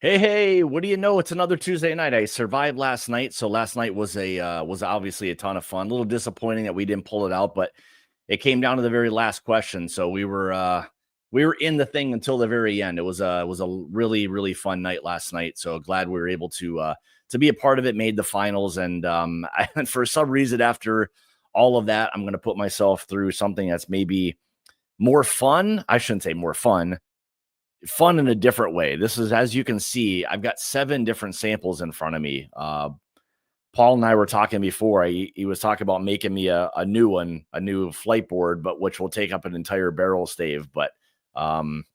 Hey, what do you know? It's another Tuesday night. I survived last night, so last night was obviously a ton of fun. A little disappointing that we didn't pull it out, but it came down to the very last question. So we were in the thing until the very end. It was a really fun night last night. So glad we were able to be a part of it, made the finals, and and for some reason after all of that, I'm gonna put myself through something that's maybe more fun. I shouldn't say more fun in a different way. This is, as you can see, I've got 7 different samples in front of me. Paul and I were talking before. He was talking about making me a new one, a new flight board, but which will take up an entire barrel stave. But um,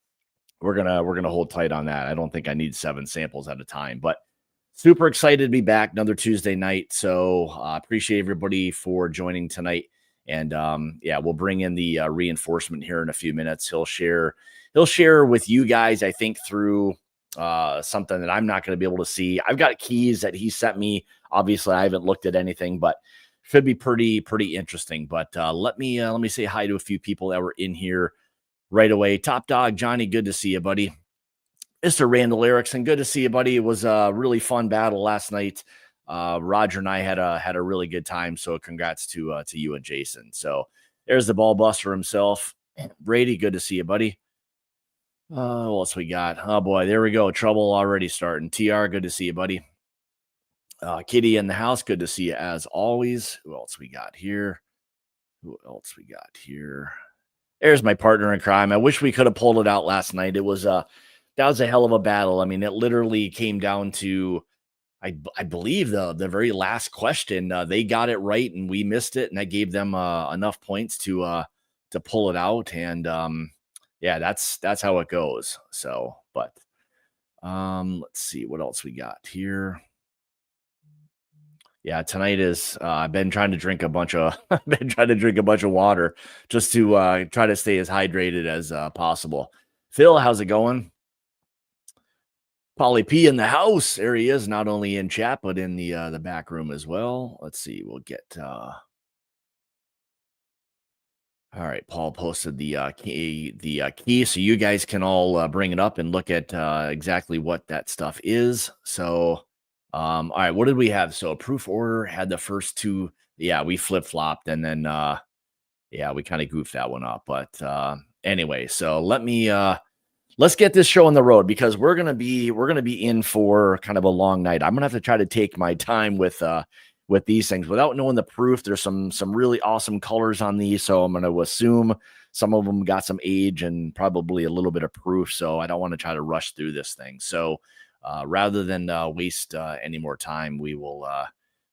we're gonna hold tight on that. I don't think I need 7 samples at a time, but super excited to be back another Tuesday night. So appreciate everybody for joining tonight. And yeah, we'll bring in the reinforcement here in a few minutes. He'll share with you guys, I think, through something that I'm not going to be able to see. I've got keys that he sent me. Obviously, I haven't looked at anything, but should be pretty interesting. But let me say hi to a few people that were in here right away. Top Dog Johnny, good to see you, buddy. Mr. Randall Erickson, good to see you, buddy. It was a really fun battle last night. Roger and I had a really good time. So congrats to you and Jason. So there's the ball buster himself. Brady, good to see you, buddy. What else we got? Oh boy, there we go. Trouble already starting. TR, good to see you, buddy. Kitty in the house, good to see you as always. Who else we got here? There's my partner in crime. I wish we could have pulled it out last night. That was a hell of a battle. I mean, it literally came down to I believe the very last question. They got it right and we missed it, and I gave them enough points to pull it out. And yeah, that's how it goes. So, but let's see what else we got here. Yeah, tonight is I've been trying to drink a bunch of water just to try to stay as hydrated as possible. Phil, how's it going? Polly P in the house. There he is, not only in chat but in the back room as well. Let's see. We'll get all right, Paul posted the key, so you guys can all bring it up and look at exactly what that stuff is. So, all right, what did we have? So, a proof order had the first 2. Yeah, we flip flopped, and then yeah, we kind of goofed that one up. But anyway, so let's get this show on the road because we're gonna be in for kind of a long night. I'm gonna have to try to take my time with these things without knowing the proof. There's some really awesome colors on these, so I'm going to assume some of them got some age and probably a little bit of proof. So I don't want to try to rush through this thing. So rather than waste any more time, we'll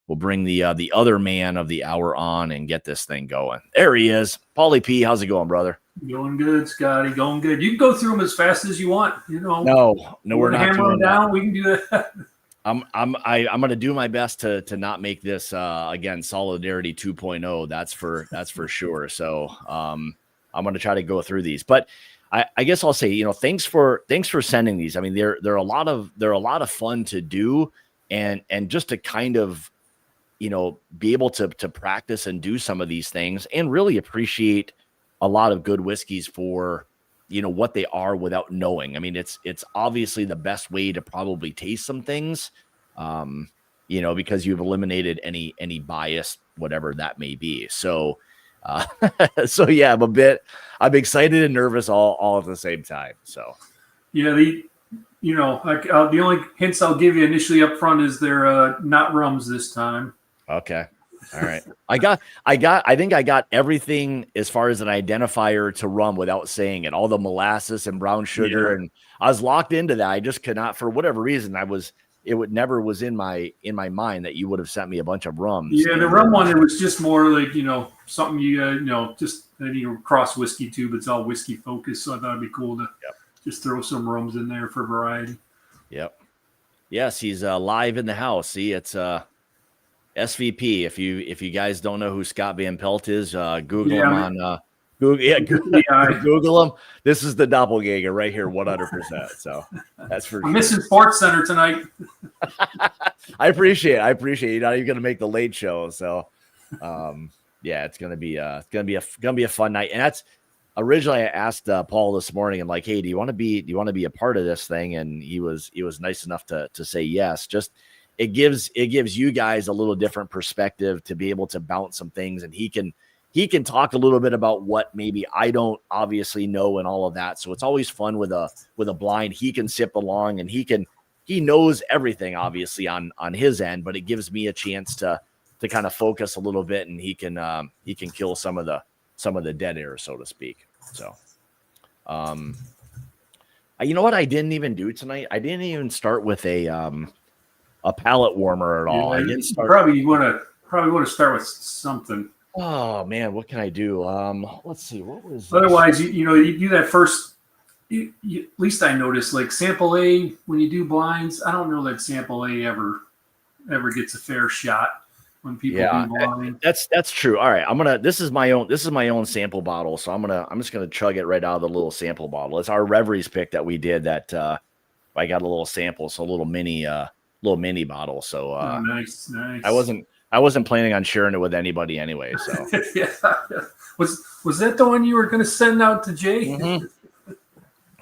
bring the other man of the hour on and get this thing going. There he is, Paulie P. How's it going, brother? Going good, Scotty. Going good. You can go through them as fast as you want. You know. No, we're not hammer them down. We can do that. I'm going to do my best to not make this again Solidarity 2.0. That's for sure. So I'm going to try to go through these, but I guess I'll say, thanks for sending these. I mean, they're a lot of fun to do, and just to kind of be able to practice and do some of these things and really appreciate a lot of good whiskeys for what they are without knowing. I mean, it's obviously the best way to probably taste some things, because you've eliminated any bias, whatever that may be. So, so yeah, I'm excited and nervous all at the same time. So, yeah, the only hints I'll give you initially up front is they're not rums this time. Okay. All right. I think I got everything as far as an identifier to rum without saying it. All the molasses and brown sugar, and I was locked into that. I just could not, for whatever reason. It never was in my mind that you would have sent me a bunch of rums. Yeah, the rum one, it was just more like something just cross whiskey too, but it's all whiskey focused. So I thought it'd be cool to just throw some rums in there for variety. Yep. Yes, he's live in the house. See, it's SVP. If you guys don't know who Scott Van Pelt is, Google him on Google. Yeah, Google him. This is the doppelganger right here, 100%. So that's for I'm missing Sports Center tonight. I appreciate it. You're not even going to make the late show, so yeah, it's gonna be a fun night, and originally I asked Paul this morning and like, hey, do you want to be a part of this thing? And he was nice enough to say yes. Just it gives you guys a little different perspective to be able to bounce some things, and he can talk a little bit about what maybe I don't obviously know and all of that. So it's always fun with a blind. He can sip along and he knows everything obviously on his end, but it gives me a chance to kind of focus a little bit, and he can kill some of the dead air, so to speak. So, you know what I didn't even do tonight? I didn't even start with a palate warmer at all. Yeah, I didn't start. Probably want to start with something. Oh man, what can I do? Let's see. What was this? Otherwise, you do that first. At least I noticed, like sample A, when you do blinds, I don't know that sample A ever gets a fair shot when people do blind. That's true. All right, this is my own sample bottle, so I'm just gonna chug it right out of the little sample bottle. It's our Reveries pick that we did that I got a little sample, so a little mini bottle. So nice. I wasn't planning on sharing it with anybody anyway. So yeah. Was that the one you were going to send out to Jay? Mm-hmm.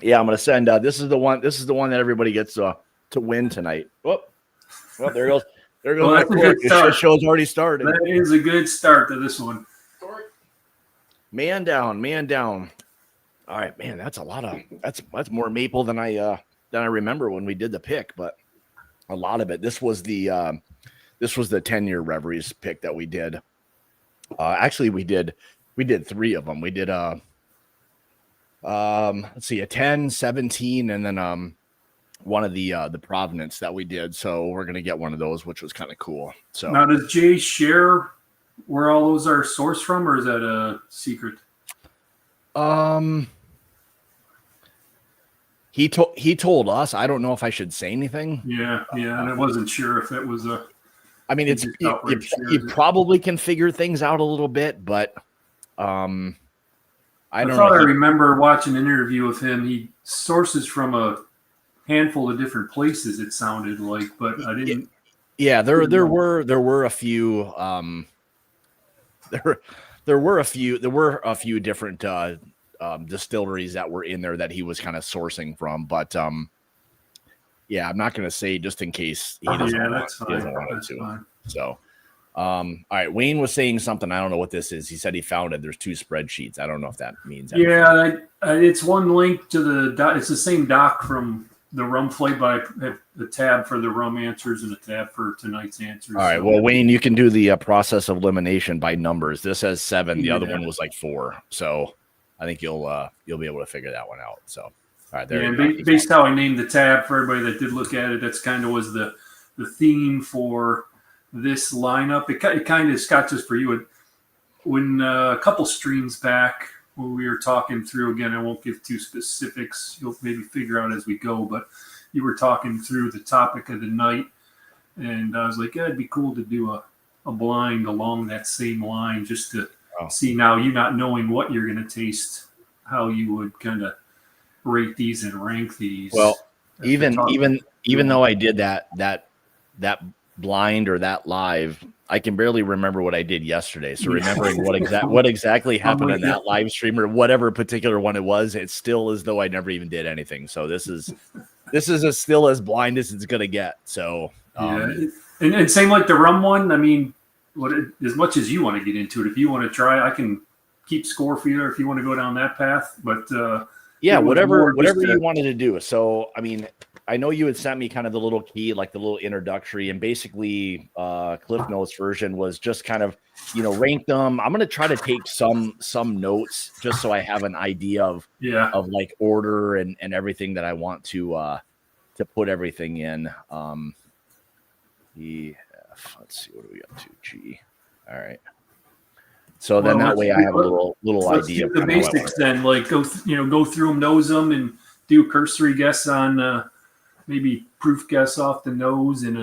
Yeah, I'm going to send. This is the one that everybody gets to win tonight. Well, there goes. Well, that's a good start. The show's already started. That is a good start to this one. Man down. All right, man. That's a lot of. That's more maple than I remember when we did the pick, but a lot of it. This was the 10-year Reveries pick that we did. Actually, we did 3 of them. We did let's see, a 10, 17, and then one of the Provenance that we did. So we're gonna get one of those, which was kind of cool. So now, does Jay share where all those are sourced from, or is that a secret? He told us. I don't know if I should say anything. Yeah, and I wasn't sure if it was a. I mean, you probably can figure things out a little bit, but I remember watching an interview with him. He sources from a handful of different places. It sounded like, but I didn't. Yeah, there were a few. There were a few different distilleries that were in there that he was kind of sourcing from, but yeah, I'm not going to say just in case he doesn't want to. Fine. So, all right, Wayne was saying something. I don't know what this is. He said he found it. There's 2 spreadsheets. I don't know if that means anything. Yeah, it's one link to the doc. It's the same doc from the Rum Flight, but I have a tab for the rum answers and a tab for tonight's answers. All right, well, Wayne, you can do the process of elimination by numbers. This has 7. The other one was like 4. So I think you'll be able to figure that one out. So, all right, there. Yeah, and based how I named the tab for everybody that did look at it, that's kind of was the theme for this lineup. It kind of, Scott, just for you, when a couple streams back when we were talking through, again, I won't give too specifics. You'll maybe figure out as we go, but you were talking through the topic of the night, and I was like, yeah, it'd be cool to do a blind along that same line, just to see, now you not knowing what you're going to taste, how you would kind of rate these and rank these. Well, even though I did that blind or that live, I can barely remember what I did yesterday. So remembering what exactly happened in that live stream or whatever particular one it was, it's still as though I never even did anything. So this is still as blind as it's gonna get. So and same like the rum one. I mean, as much as you want to get into it, if you want to try, I can keep score for you if you want to go down that path. But whatever you wanted to do. So I mean, I know you had sent me kind of the little key, like the little introductory, and basically Cliff Notes version was just kind of, rank them. I'm going to try to take some notes just so I have an idea of like order and everything that I want to put everything in. Let's see, what are we up to? G. All right. So then that way I have a little idea. The basics then, like go through them, nose them, and do a cursory guess on maybe proof guess off the nose and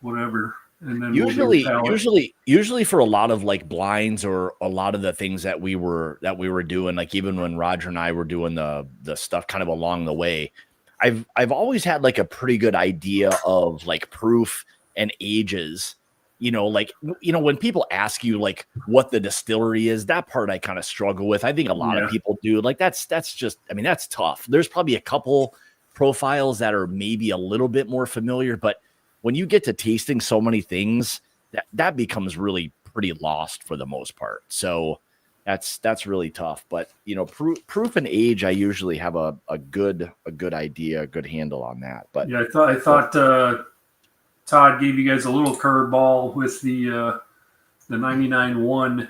whatever. And then usually for a lot of like blinds or a lot of the things that we were doing, like even when Roger and I were doing the stuff kind of along the way, I've always had like a pretty good idea of like proof and ages, when people ask you like what the distillery is, that part I kind of struggle with. I think a lot of people do. Like that's just, I mean, that's tough. There's probably a couple profiles that are maybe a little bit more familiar, but when you get to tasting so many things, that becomes really pretty lost for the most part. So that's really tough. But proof and age, I usually have a good idea, a good handle on that. But yeah, I thought Todd gave you guys a little curveball with the 99-1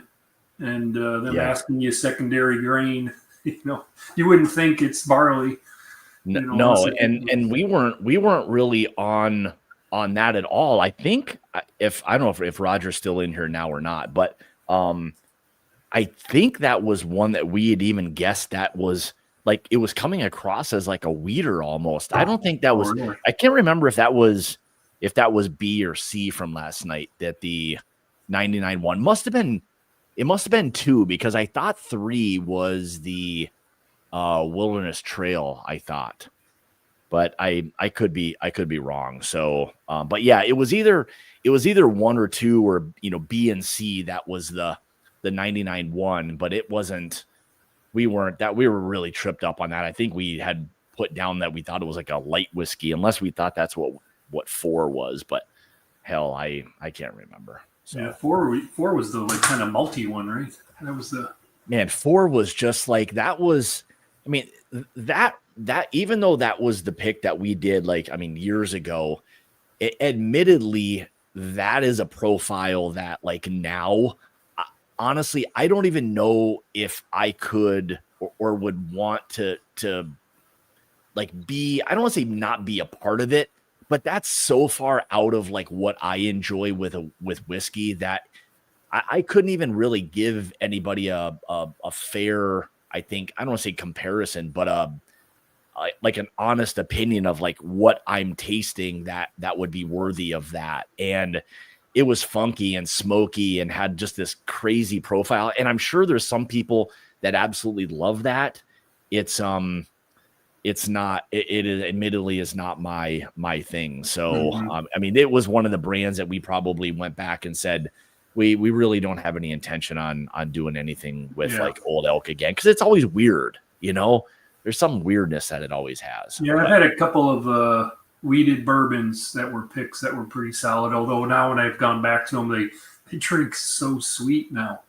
and them asking you secondary grain. You wouldn't think it's barley. No, and we weren't really on that at all. I think I don't know if Roger's still in here now or not, but I think that was one that we had even guessed that was like it was coming across as like a wheater almost. I don't think that was. Really? I can't remember if that was B or C from last night. That the 99-1 must have been. It must have been 2 because I thought 3 was the Wilderness Trail. I thought, but I could be wrong. So, but yeah, it was either 1 or 2 or B and C. That was the 99-1, but it wasn't. We were really tripped up on that. I think we had put down that we thought it was like a light whiskey, unless we thought that's what 4 was. But hell, I can't remember. So. Yeah, 4 was the like kind of malty one, right? That was the man. 4 was just like that was. I mean that even though that was the pick that we did years ago, admittedly that is a profile that like now. Honestly, I don't even know if I could or would want to like be, I don't want to say not be a part of it, but that's so far out of like what I enjoy with whiskey that I couldn't even really give anybody a fair, I think, I don't want to say comparison, but like an honest opinion of like what I'm tasting that would be worthy of that. And it was funky and smoky and had just this crazy profile. And I'm sure there's some people that absolutely love that. It's not, it is admittedly is not my thing. So, I mean, it was one of the brands that we probably went back and said, we really don't have any intention on doing anything with like Old Elk again. Cause it's always weird, there's some weirdness that it always has. Yeah. I've had a couple of, weeded bourbons that were picks that were pretty solid. Although now when I've gone back to them, they drink so sweet now.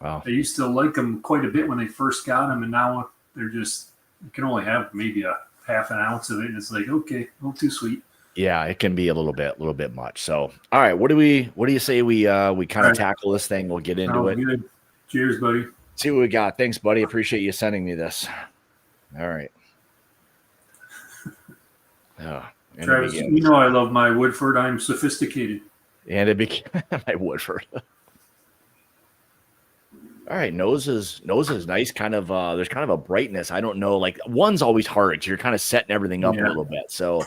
Wow. I used to like them quite a bit when they first got them, and now they're just you can only have maybe a half an ounce of it, and it's like okay, a little too sweet. Yeah, it can be a little bit much. So, all right, what do you say we kind of tackle this thing? We'll get into it. Good. Cheers, buddy. See what we got. Thanks, buddy. Appreciate you sending me this. All right. Travis, I love my Woodford. I'm sophisticated. And it became my Woodford. All right, nose is nice. Kind of there's kind of a brightness. I don't know, like one's always hard. So you're kind of setting everything up a little bit. So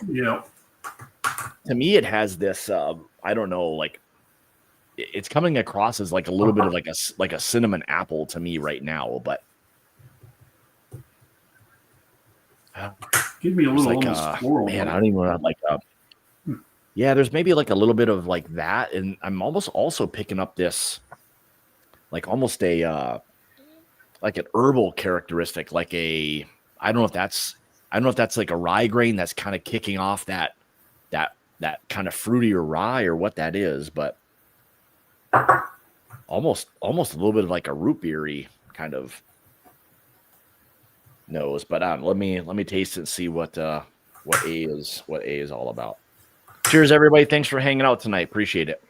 to me, it has this. I don't know, like it's coming across as like a little bit of like a cinnamon apple to me right now, but. Give me a little almost floral. Man, I don't even know like yeah, there's maybe like a little bit of like that, and I'm almost also picking up this like almost a like an herbal characteristic, like I don't know if that's like a rye grain that's kind of kicking off that kind of fruity or rye or what that is, but almost a little bit of like a root beery kind of nose, but let me taste it and see what A is all about. Cheers, everybody! Thanks for hanging out tonight. Appreciate it.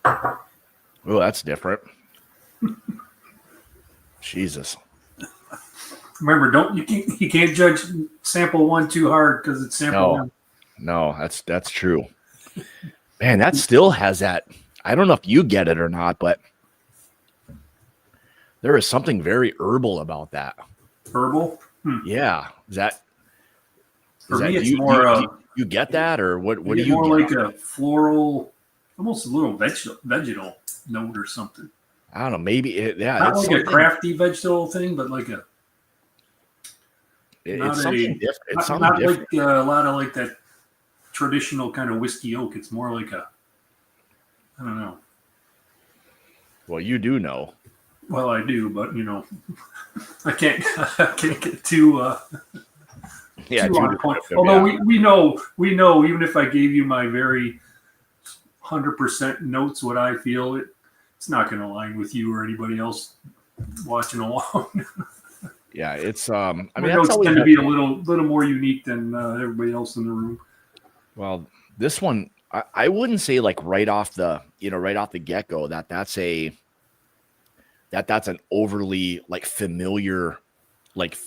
Oh, that's different. Jesus. Remember, you can't judge sample 1 too hard because it's sample 1. No, that's true. Man, that still has that. I don't know if you get it or not, but there is something very herbal about that. Herbal? Yeah. Is that for me? It's more. You get that, or what? What do you more get? like a floral, almost a little vegetal note or something. I don't know. Maybe not like a crafty vegetable thing, but like a. It's something different. It's something not different. like a lot of like that traditional kind of whiskey oak. It's more like I don't know. Well, you do know. Well, I do, but I can't get too Yeah, too too on point. descriptive, Although yeah. we know even if I gave you my very 100% notes, what I feel, it's not going to align with you or anybody else watching along. Yeah, it's I mean, my that's notes always tend to be a little more unique than everybody else in the room. well, this one I wouldn't say like right off the get-go that's an overly like familiar like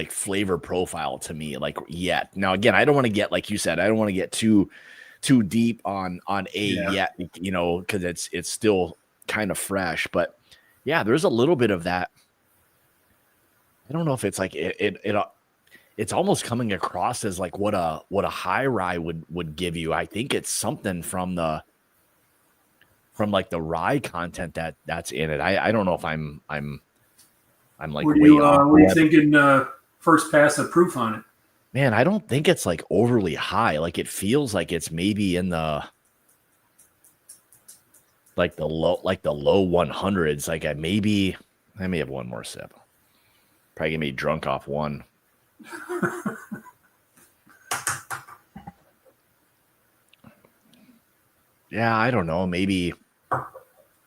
flavor profile to me like yet. Now again, I don't want to get, like you said, I don't want to get too deep on yet, because it's still kind of fresh, but yeah, there's a little bit of that. I don't know if it's like it's almost coming across as like what a high rye would give you. I think it's something from like the rye content that's in it. I don't know if I'm like What way off. are you thinking? First pass of proof on it. Man, I don't think it's like overly high. Like it feels like it's maybe in the low 100s. Like I may have one more sip. Probably gonna be drunk off one. Yeah, I don't know. Maybe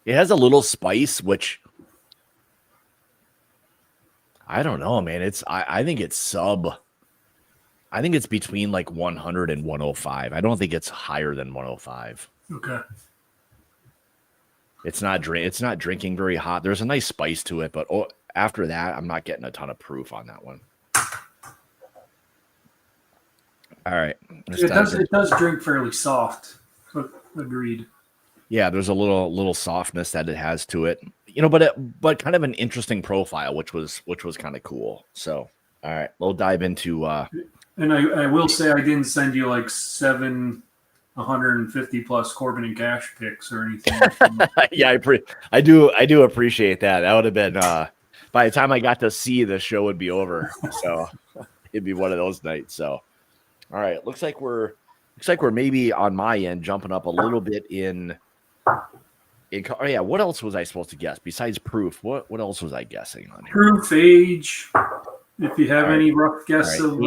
it has a little spice, which I don't know, man. I think it's I think it's between like 100 and 105. I don't think it's higher than 105. Okay. It's not drinking very hot. There's a nice spice to it, but after that, I'm not getting a ton of proof on that one. All right. It does drink fairly soft. Agreed. Yeah, there's a little softness that it has to it, but kind of an interesting profile, which was kind of cool. So, all right, we'll dive into. And I will say I didn't send you like 150 plus Corbin and Cash picks or anything. Yeah, I do appreciate that. That would have been by the time I got to see, the show would be over. So it'd be one of those nights. So, all right, looks like we're maybe on my end jumping up a little bit in. Oh yeah, what else was I supposed to guess besides proof? What else was I guessing on here? Proof, age. If you have any rough guess of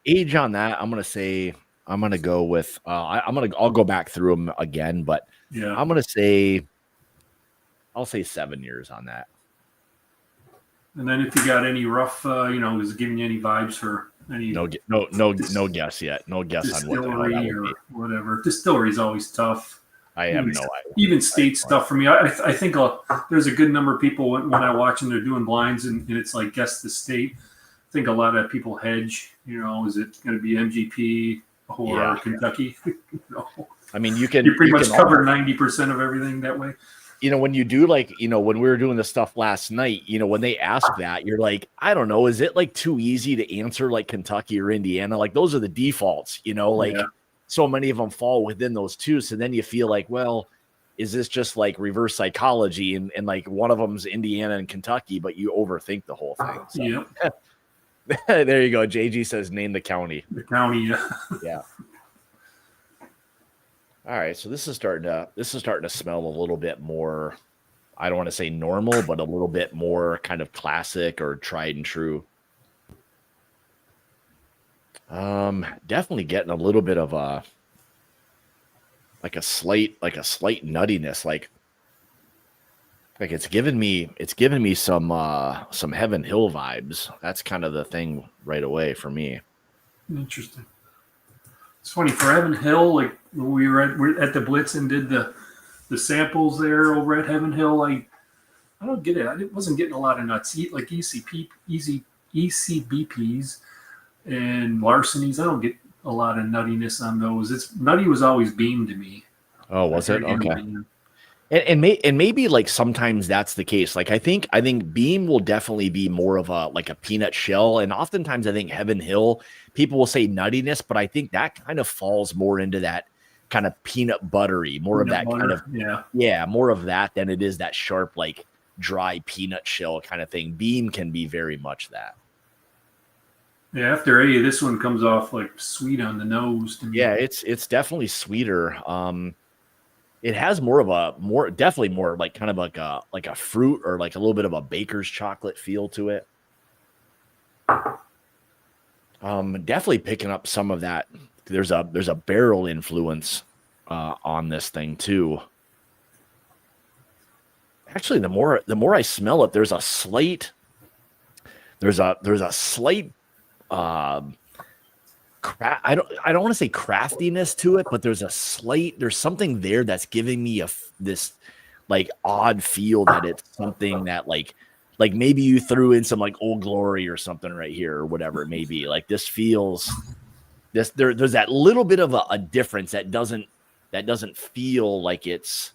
age on that, I'm gonna go with I'll go back through them again, but yeah, I'll say 7 years on that. And then if you got any rough, is it giving you any vibes for any no guess yet. No guess on what the hell that would be. Whatever. Distillery is always tough. I have no idea. Even state stuff for me. I think there's a good number of people when I watch them, they're doing blinds and it's like guess the state. I think a lot of people hedge. Is it going to be MGP or Kentucky? I mean, you pretty much cover 90% of everything that way. When you do when we were doing the stuff last night, when they ask that, you're like, I don't know, is it like too easy to answer like Kentucky or Indiana? Like those are the defaults, so many of them fall within those two. So then you feel like, well, is this just like reverse psychology and like one of them's Indiana and Kentucky, but you overthink the whole thing. So. Yep. There you go. JG says name the county. The county, yeah. Yeah. All right, so this is starting to smell a little bit more, I don't want to say normal, but a little bit more kind of classic or tried and true. Definitely getting a little bit of a slight nuttiness, like it's giving me some Heaven Hill vibes. That's kind of the thing right away for me. Interesting. It's funny for Heaven Hill, like we were at the Blitz and did the samples there over at Heaven Hill. I don't get it. I wasn't getting a lot of nuts. Like ECBPs and Larcenies. I don't get a lot of nuttiness on those. Nutty was always Beam to me. Oh, was it? Okay. And maybe like sometimes that's the case. Like I think Beam will definitely be more of a peanut shell, and oftentimes I think Heaven Hill people will say nuttiness, but I think that kind of falls more into that kind of peanut buttery, more of that kind of more of that than it is that sharp dry peanut shell kind of thing. Beam can be very much that. Yeah, after A, this one comes off like sweet on the nose to me. Yeah, it's definitely sweeter. It has definitely more like kind of like a fruit or like a little bit of a baker's chocolate feel to it. Definitely picking up some of that. There's a barrel influence on this thing too. Actually, the more I smell it, there's a slight I don't want to say craftiness to it, but there's something there that's giving me this like odd feel that it's something that like maybe you threw in some like Old Glory or something right here or whatever it may be. Like this feels there's that little bit of a difference that doesn't feel like it's.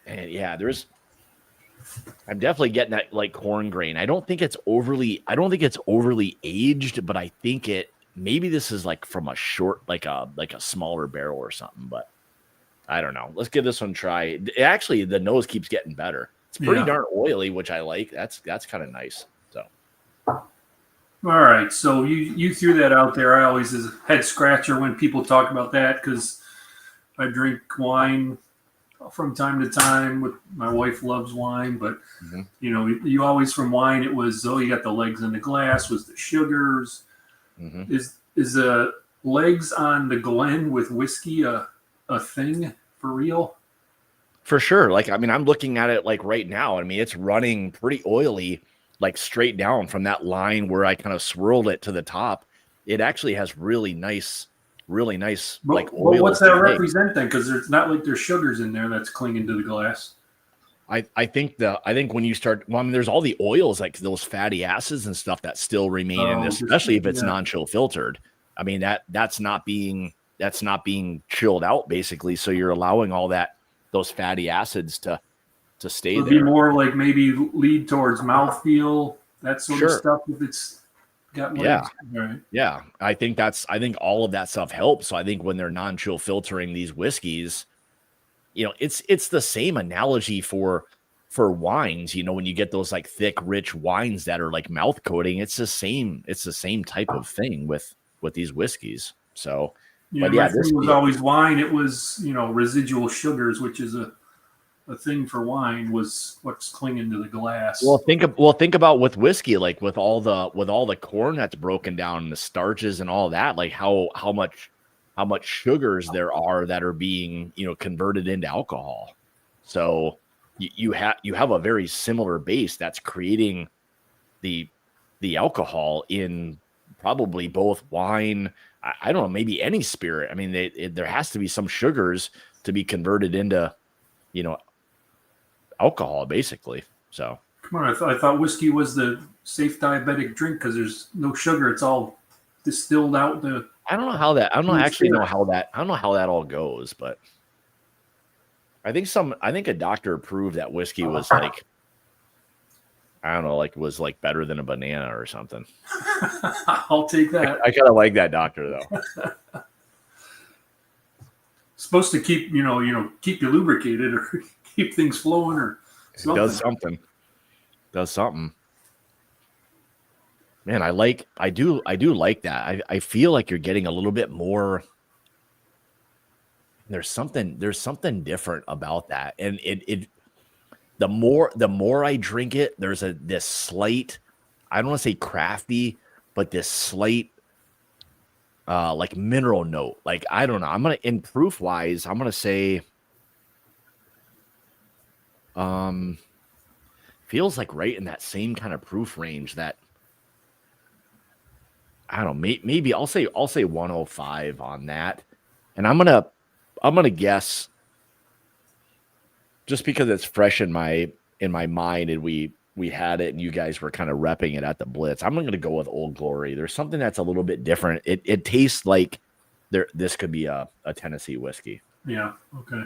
And yeah, I'm definitely getting that like corn grain. I don't think it's overly aged, but I think maybe this is like from a short, like a smaller barrel or something, but I don't know. Let's give this one a try. Actually, the nose keeps getting better. It's pretty darn oily, which I like. That's kind of nice. So. All right. So you threw that out there. I always is a head scratcher when people talk about that because I drink wine from time to time. With my wife loves wine, but you always from wine it was you got the legs in the glass was the sugars. Is the legs on the Glen with whiskey a thing for real? For sure. Like I mean, I'm looking at it like right now. I mean, it's running pretty oily, like straight down from that line where I kind of swirled it to the top. It actually has really nice. Like oil. What's that represent then? Because it's not like there's sugars in there that's clinging to the glass. I think when you start, well, I mean, there's all the oils like those fatty acids and stuff that still remain in this, especially if it's non-chill filtered. I mean that's not being chilled out basically. So you're allowing all those fatty acids to stay there. Be more like maybe lead towards mouthfeel, that sort of stuff if it's. Right. Yeah. I think all of that stuff helps. So I think when they're non-chill filtering these whiskeys, it's the same analogy for wines. When you get those like thick, rich wines that are like mouth coating, it's the same type of thing with these whiskeys. So, this was always wine. It was residual sugars, which is a thing for wine, was what's clinging to the glass. Well, think about with whiskey, like with all the corn that's broken down and the starches and all that, like how much sugars there are that are being converted into alcohol. So you have a very similar base that's creating the alcohol in probably both wine. I don't know, maybe any spirit. I mean, there has to be some sugars to be converted into alcohol basically. So come on, I thought whiskey was the safe diabetic drink because there's no sugar. It's all distilled out. I don't know how that all goes, but I think a doctor approved that whiskey was like, I don't know, like was like better than a banana or something. I'll take that. I kind of like that doctor though. Supposed to keep keep you lubricated or keep things flowing or something. It does something. Man, I do like that. I feel like you're getting a little bit more. There's something different about that. And the more I drink it, there's this slight, I don't want to say crafty, but this slight like mineral note. Like, I don't know. I'm gonna, in proof wise, I'm gonna say feels like right in that same kind of proof range that I don't know, maybe I'll say 105 on that. And I'm gonna guess, just because it's fresh in my mind and we had it and you guys were kind of repping it at the Blitz, I'm gonna go with Old Glory. There's something that's a little bit different. It tastes like this could be a Tennessee whiskey. Yeah. Okay.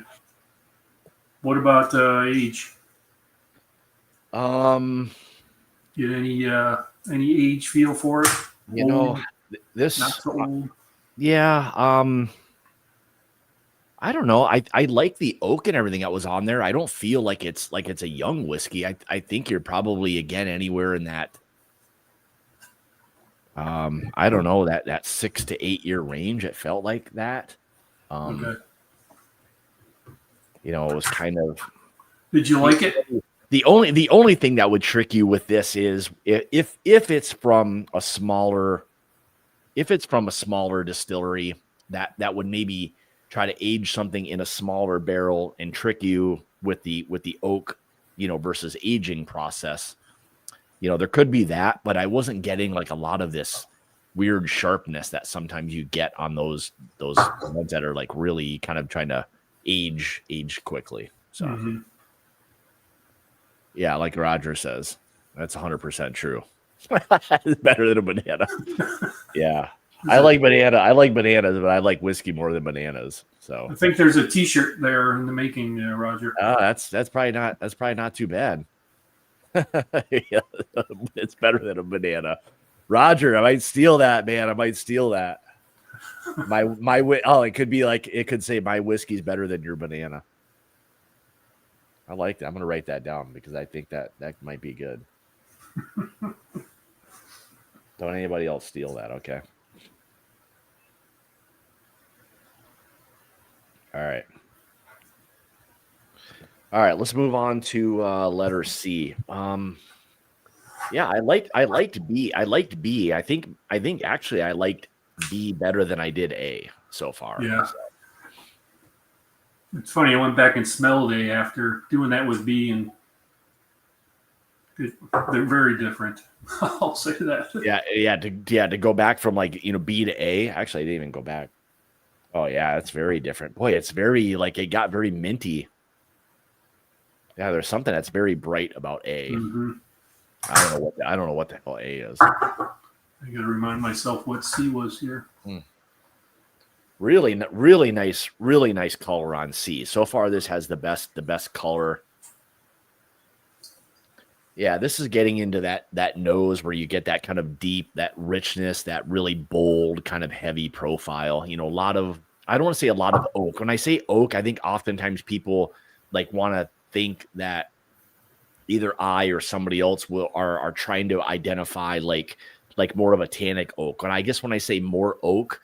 What about age? Get any age feel for it? This not so old. Yeah. I don't know. I like the oak and everything that was on there. I don't feel like it's a young whiskey. I think you're probably again anywhere in that I don't know, that 6 to 8 year range. It felt like that. Okay. You know, it was kind of. Did you like it? The only thing that would trick you with this is if it's from a smaller distillery that would maybe try to age something in a smaller barrel and trick you with the oak, you know, versus aging process. You know, there could be that, but I wasn't getting like a lot of this weird sharpness that sometimes you get on those ones that are like really kind of trying to age quickly. So yeah, like Roger says, that's 100% true. It's better than a banana. Yeah. I like bananas, but I like whiskey more than bananas. So I think there's a T-shirt there in the making, Roger. that's probably not too bad. Yeah, it's better than a banana. Roger, I might steal that, man. I might steal that. It could be like, it could say my whiskey's better than your banana. I like that. I'm gonna write that down because I think that might be good. Don't anybody else steal that, okay? All right, let's move on to letter C. Yeah, I liked B. I think actually I liked B better than I did A so far. Yeah. It's funny, I went back and smelled A after doing that with B, and they're very different. I'll say that. To go back from like, you know, B to A. Actually, I didn't even go back. Oh yeah, it's very different. Boy, it's very like, it got very minty. Yeah, there's something that's very bright about A. Mm-hmm. I don't know what the hell A is. I got to remind myself what C was here. Really nice color on C. So far, this has the best color. Yeah, this is getting into that nose where you get that kind of deep, that richness, that really bold, kind of heavy profile. You know, I don't want to say a lot of oak. When I say oak, I think oftentimes people like want to think that either I or somebody else are trying to identify like more of a tannic oak. And I guess when I say more oak,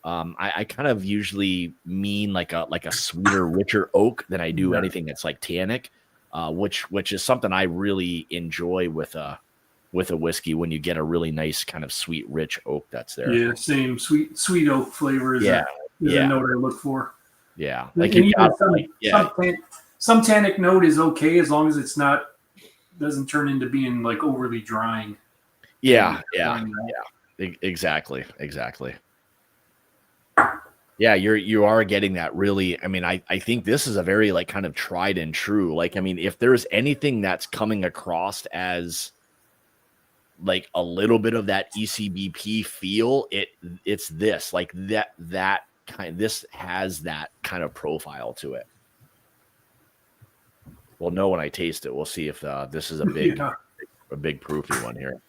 I kind of usually mean like a sweeter, richer oak than I do anything that's like tannic, which is something I really enjoy with a whiskey, when you get a really nice kind of sweet, rich oak that's there. Yeah, same sweet oak flavor is a note I look for. Yeah, like some tannic note is okay as long as it's doesn't turn into being like overly drying. Yeah. Exactly. Yeah, you are getting that really. I mean, I think this is a very like kind of tried and true. Like, I mean, if there's anything that's coming across as like a little bit of that ECBP feel, it's this, like that kind. This has that kind of profile to it. We'll know when I taste it. We'll see if this is a big proofy one here.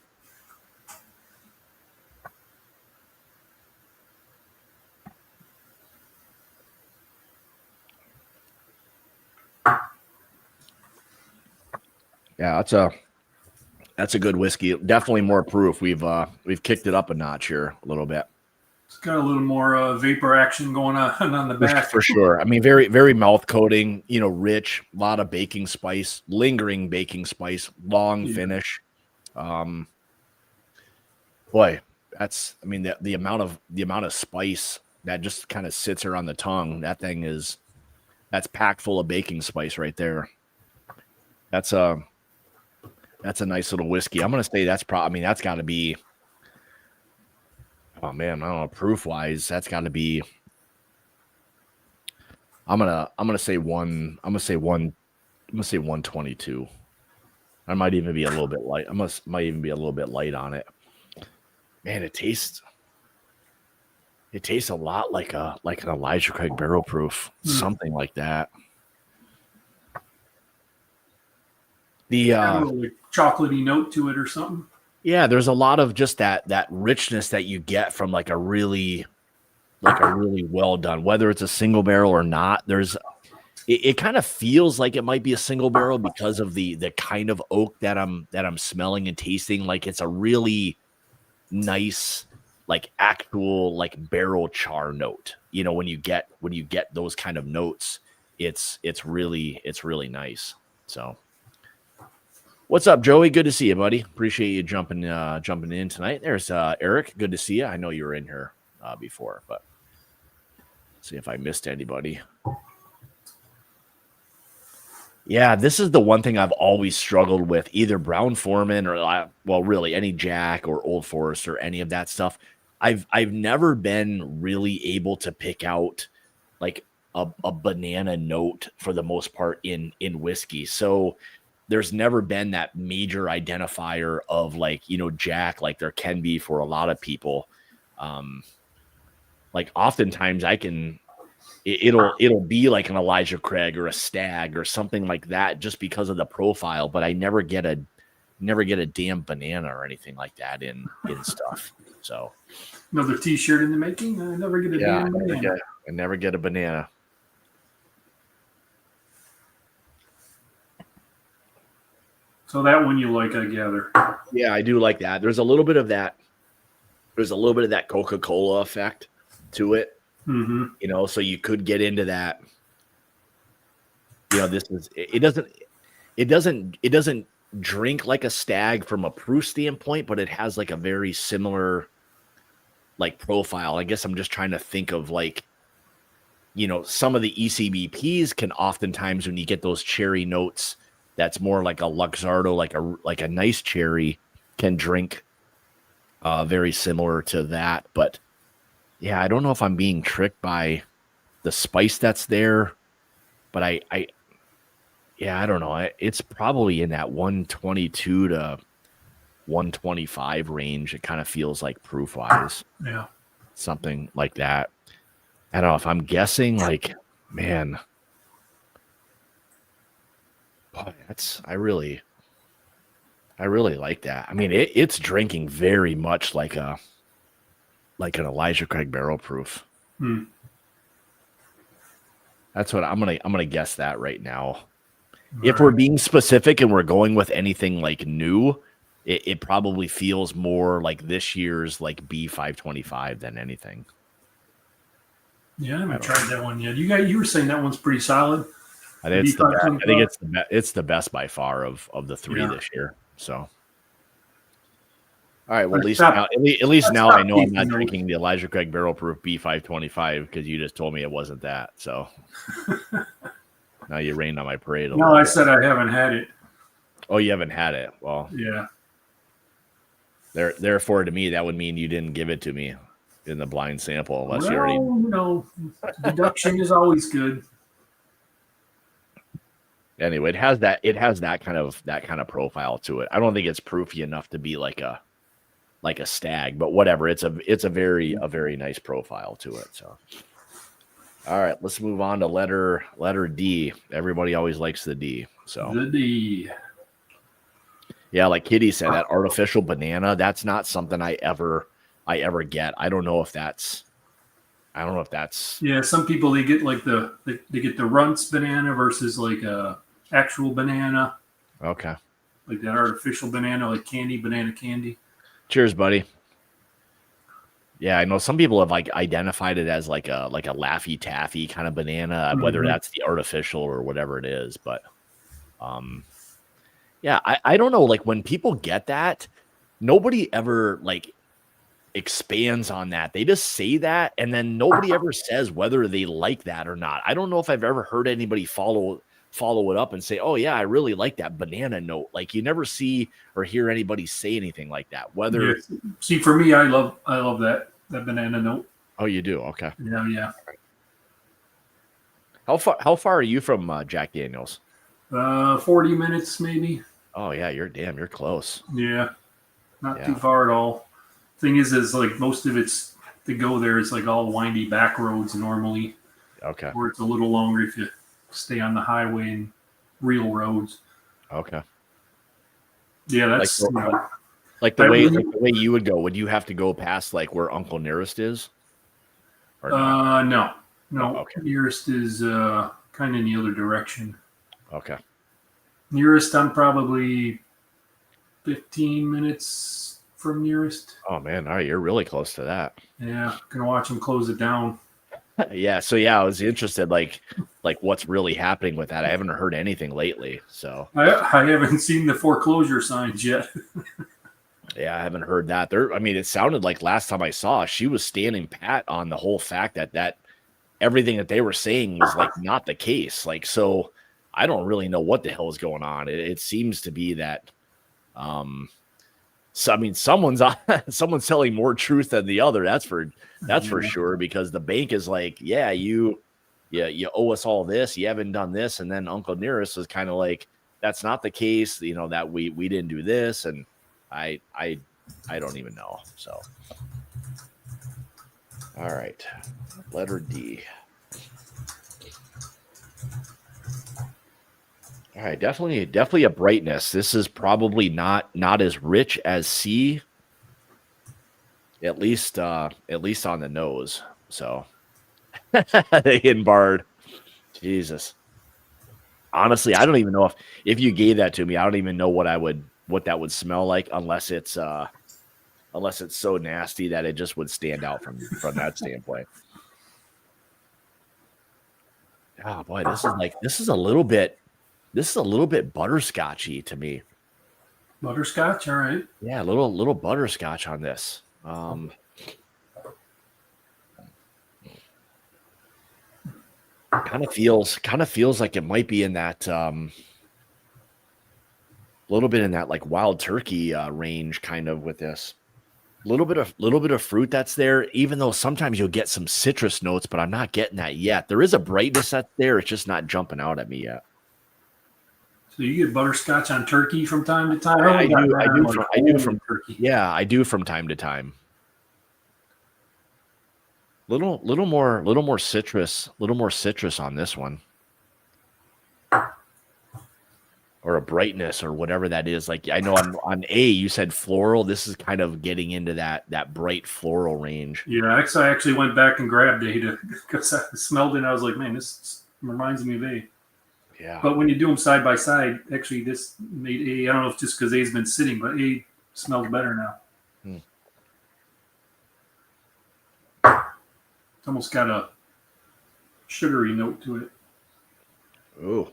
Yeah, that's a good whiskey. Definitely more proof. We've kicked it up a notch here a little bit. It's got a little more vapor action going on the back. For sure. I mean, very, very mouth coating, you know, rich, a lot of baking spice, lingering baking spice, long finish. Boy, that's, I mean, the amount of spice that just kind of sits around the tongue, that's packed full of baking spice right there. That's a nice little whiskey. I'm going to say that's that's got to be, oh man, I don't know, proof wise, that's got to be, I'm going to say 122. I might even be a little bit light. Might even be a little bit light on it. Man, it tastes a lot like an Elijah Craig barrel proof, something like that. The like chocolatey note to it or something. Yeah, there's a lot of just that richness that you get from like a really well done, whether it's a single barrel or not. It kind of feels like it might be a single barrel because of the kind of oak that I'm smelling and tasting. Like it's a really nice, like actual like barrel char note. You know, when you get those kind of notes, it's really nice. So what's up, Joey? Good to see you, buddy. Appreciate you jumping in tonight. There's Eric. Good to see you. I know you were in here before, but see if I missed anybody. Yeah, this is the one thing I've always struggled with, either Brown-Forman or really any Jack or Old Forest or any of that stuff. I've never been really able to pick out like a banana note for the most part in whiskey. So there's never been that major identifier of like, you know, Jack, like there can be for a lot of people. Like oftentimes it'll be like an Elijah Craig or a Stag or something like that just because of the profile, but I never get a damn banana or anything like that in stuff. So another t-shirt in the making. I never get a damn banana. I never get a banana. So that one you like, I gather. Yeah, I do like that. There's a little bit of that Coca-Cola effect to it. Mm-hmm. You know, so you could get into that. You know, it doesn't drink like a Stag from a proof standpoint, but it has like a very similar like profile. I guess I'm just trying to think of like, you know, some of the ECBPs can oftentimes, when you get those cherry notes, that's more like a Luxardo, like a nice cherry, can drink very similar to that. But yeah, I don't know if I'm being tricked by the spice that's there, but I don't know. It's probably in that 122 to 125 range. It kind of feels like proof wise. Yeah. Something like that. I don't know if I'm guessing, like, man. Boy, I really like that. I mean, it's drinking very much like an Elijah Craig barrel proof. Hmm. That's what I'm gonna guess that right now. If we're being specific and we're going with anything like new, it probably feels more like this year's like B525 than anything. Yeah, I haven't tried that one yet. You were saying that one's pretty solid. I think it's the best. I think it's the best by far of the three this year. So, all right. Well, at least now I know I'm not drinking the Elijah Craig barrel proof B525 because you just told me it wasn't that. So now you rained on my parade. No, I said I haven't had it. Oh, you haven't had it. Well, yeah. Therefore, to me, that would mean you didn't give it to me in the blind sample unless you already. No, deduction is always good. Anyway, it has that kind of profile to it. I don't think it's proofy enough to be like a Stag, but whatever. It's a very nice profile to it. So, all right, let's move on to letter D. Everybody always likes the D. So the D. Yeah, like Kitty said, that artificial banana. That's not something I ever get. I don't know if that's. Yeah, some people they get like they get the Runts banana versus like a actual banana. Okay. Like that artificial banana, like banana candy. Cheers, buddy. Yeah, I know some people have like identified it as like a Laffy Taffy kind of banana, whether that's the artificial or whatever it is. But yeah, I don't know. Like when people get that, nobody ever like expands on that. They just say that, and then nobody ever says whether they like that or not. I don't know if I've ever heard anybody follow it up and say, "Oh yeah, I really like that banana note." Like you never see or hear anybody say anything like that. Whether see, for me, I love that banana note. Oh, you do? Okay. Yeah. How far are you from Jack Daniels? 40 minutes maybe. Oh yeah, you're close. Yeah, not too far at all. Thing is like most of it's to go there is like all windy back roads normally. Okay. Or it's a little longer if you stay on the highway and real roads. Okay. Yeah, that's like the way you would go. Would you have to go past like where Uncle Nearest is? Or no. Oh, okay. Nearest is kind of in the other direction. Okay. Nearest, I'm probably 15 minutes from Nearest. Oh man, all right, you're really close to that. Yeah, gonna watch them close it down. Yeah, so yeah, I was interested, like what's really happening with that. I haven't heard anything lately, so I haven't seen the foreclosure signs yet. yeah, I haven't heard that. There, I mean, it sounded like last time I saw, she was standing pat on the whole fact that everything that they were saying was like not the case. Like, so I don't really know what the hell is going on. It seems to be that, so I mean, someone's telling more truth than the other. That's for sure. Because the bank is like, yeah, you owe us all this. You haven't done this, and then Uncle Nearest is kind of like, that's not the case. You know, that we didn't do this, and I don't even know. So, all right, letter D. All right, definitely a brightness. This is probably not as rich as C. At least on the nose. So, in Bard, Jesus. Honestly, I don't even know if you gave that to me. I don't even know what that would smell like unless it's so nasty that it just would stand out from that standpoint. Oh boy, this is a little bit butterscotchy to me. Butterscotch, all right. Yeah, a little butterscotch on this. Kind of feels like it might be in that little bit in that like wild turkey range, kind of with this little bit of fruit that's there. Even though sometimes you'll get some citrus notes, but I'm not getting that yet. There is a brightness that's there. It's just not jumping out at me yet. So you get butterscotch on turkey from time to time? I do from turkey. Yeah, I do from time to time. Little more citrus on this one. Or a brightness or whatever that is. Like I know on A you said floral. This is kind of getting into that bright floral range. Yeah, I actually went back and grabbed A because I smelled it and I was like, man, this reminds me of A. Yeah. But when you do them side by side, actually this made A. I don't know if just because A's been sitting, but A smells better now. It's almost got a sugary note to it. Oh.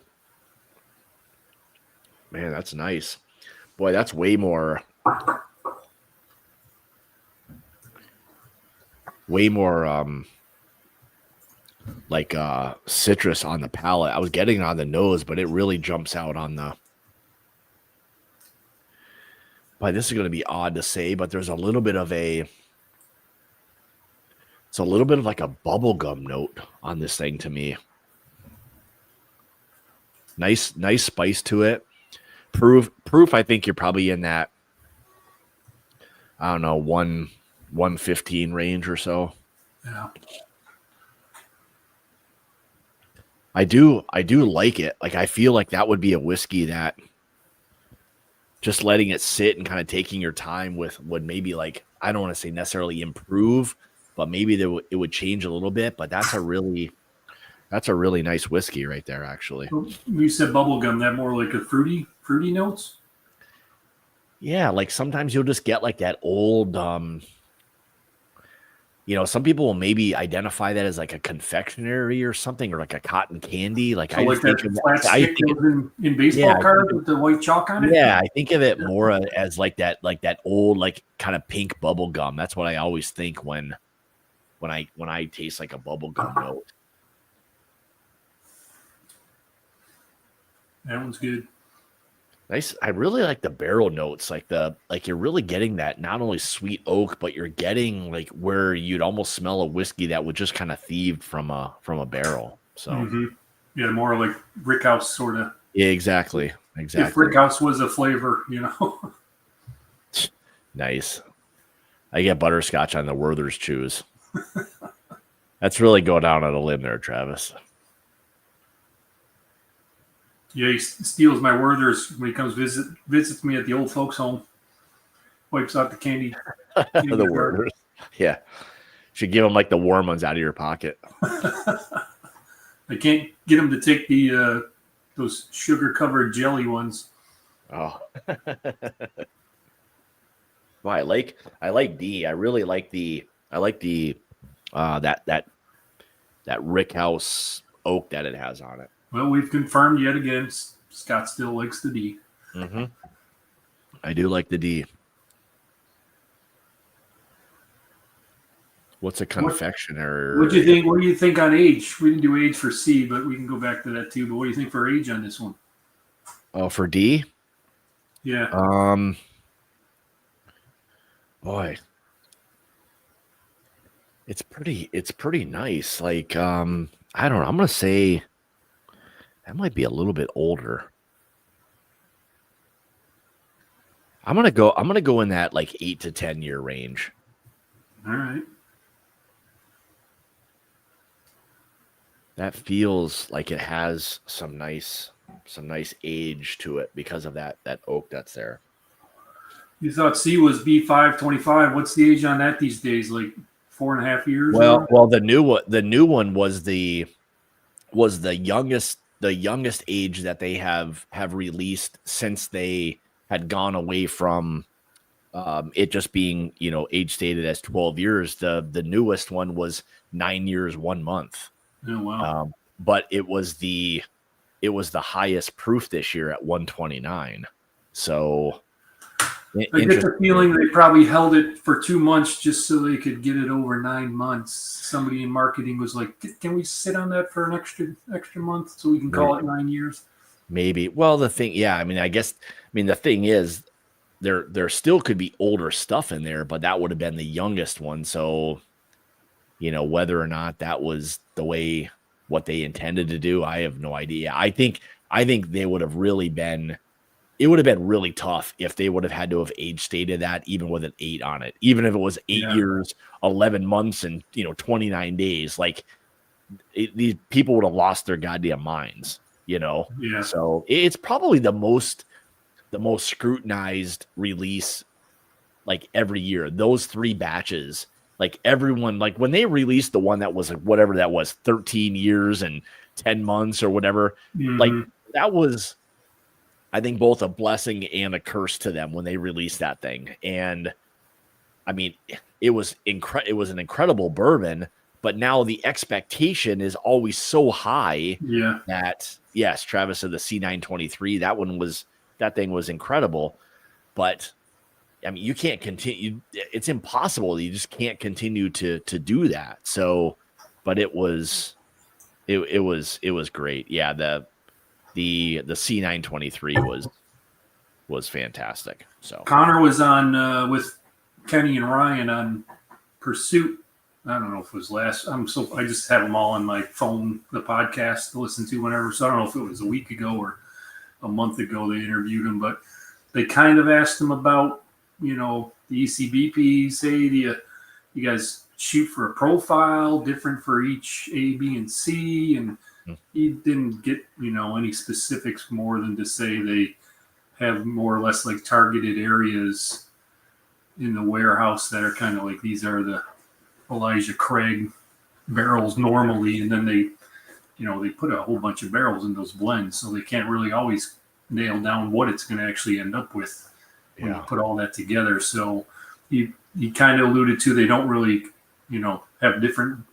Man, that's nice. Boy, that's way more like citrus on the palate. I was getting it on the nose, but it really jumps out on the. But this is going to be odd to say, but there's a little bit of like a bubblegum note on this thing to me. Nice spice to it. Proof, I think you're probably in that, I don't know, 115 range or so. Yeah. I do like it. Like I feel like that would be a whiskey that just letting it sit and kind of taking your time with would maybe, like, I don't want to say necessarily improve, but maybe it would change a little bit. But that's a really nice whiskey right there, actually. You said bubblegum, that more like a fruity notes? Yeah, like sometimes you'll just get like that old, some people will maybe identify that as like a confectionery or something, or like a cotton candy. Like so like that flat stick in baseball cards with the white chalk on it? Yeah, I think of it more as like that old, like kind of pink bubble gum. That's what I always think when I taste like a bubble gum note. That one's good. Nice. I really like the barrel notes, like you're really getting that not only sweet oak, but you're getting like where you'd almost smell a whiskey that would just kind of thieved from a barrel. So yeah, more like Rickhouse sort of. Yeah, exactly. If Rickhouse was a flavor, Nice. I get butterscotch on the Werther's Chews. That's really going down on a limb there, Travis. Yeah, he steals my Werther's when he comes visits me at the old folks' home. Wipes out the candy. The Werther's. Yeah. Should give him like the warm ones out of your pocket. I can't get him to take the those sugar-covered jelly ones. Oh. Well, I like D. I really like the that rick house oak that it has on it. Well, we've confirmed yet again, Scott still likes the D. Mm-hmm. I do like the D. What's a confectioner? What do you think? What do you think on age? We didn't do age for C, but we can go back to that too. But what do you think for age on this one? Oh, for D? Yeah. Boy. It's pretty nice. Like, I don't know. I'm gonna say that might be a little bit older. I'm gonna go in that like 8 to 10 year range. All right. That feels like it has some nice age to it because of that oak that's there. You thought C was B525. What's the age on that these days? Like 4.5 years? Well, the new one was the youngest age that they have released since they had gone away from it just being, age stated as 12 years. The newest one was 9 years, 1 month. Oh, wow. But it was the highest proof this year at 129. So I get the feeling they probably held it for 2 months just so they could get it over 9 months. Somebody in marketing was like, "Can we sit on that for an extra month so we can call it 9 years?" Maybe. Well, the thing, yeah. I mean, the thing is, there still could be older stuff in there, but that would have been the youngest one. So, whether or not that was what they intended to do, I have no idea. I think they would have really been. It would have been really tough if they would have had to have age stated that even with an 8 on it, even if it was 8 years, 11 months, and 29 days. Like these people would have lost their goddamn minds, Yeah. So it's probably the most scrutinized release, like every year. Those 3 batches, like everyone, like when they released the one that was like whatever that was, 13 years and 10 months or whatever, like that was, I think, both a blessing and a curse to them when they released that thing. And I mean, it was an incredible bourbon, but now the expectation is always so high that, yes, Travis said the C923, that thing was incredible, but I mean, you can't continue. It's impossible. You just can't continue to do that. So, but it was great. Yeah. The C923 was fantastic. So Connor was on with Kenny and Ryan on Pursuit. I don't know if it was I just have them all on my phone, the podcast to listen to whenever. So I don't know if it was a week ago or a month ago they interviewed him, but they kind of asked him about, the ECBP. Say, do you guys shoot for a profile different for each A, B, and C? And he didn't get, any specifics more than to say they have more or less like targeted areas in the warehouse that are kind of like, these are the Elijah Craig barrels normally. And then they put a whole bunch of barrels in those blends. So they can't really always nail down what it's going to actually end up with when you put all that together. So he kind of alluded to, they don't really, have different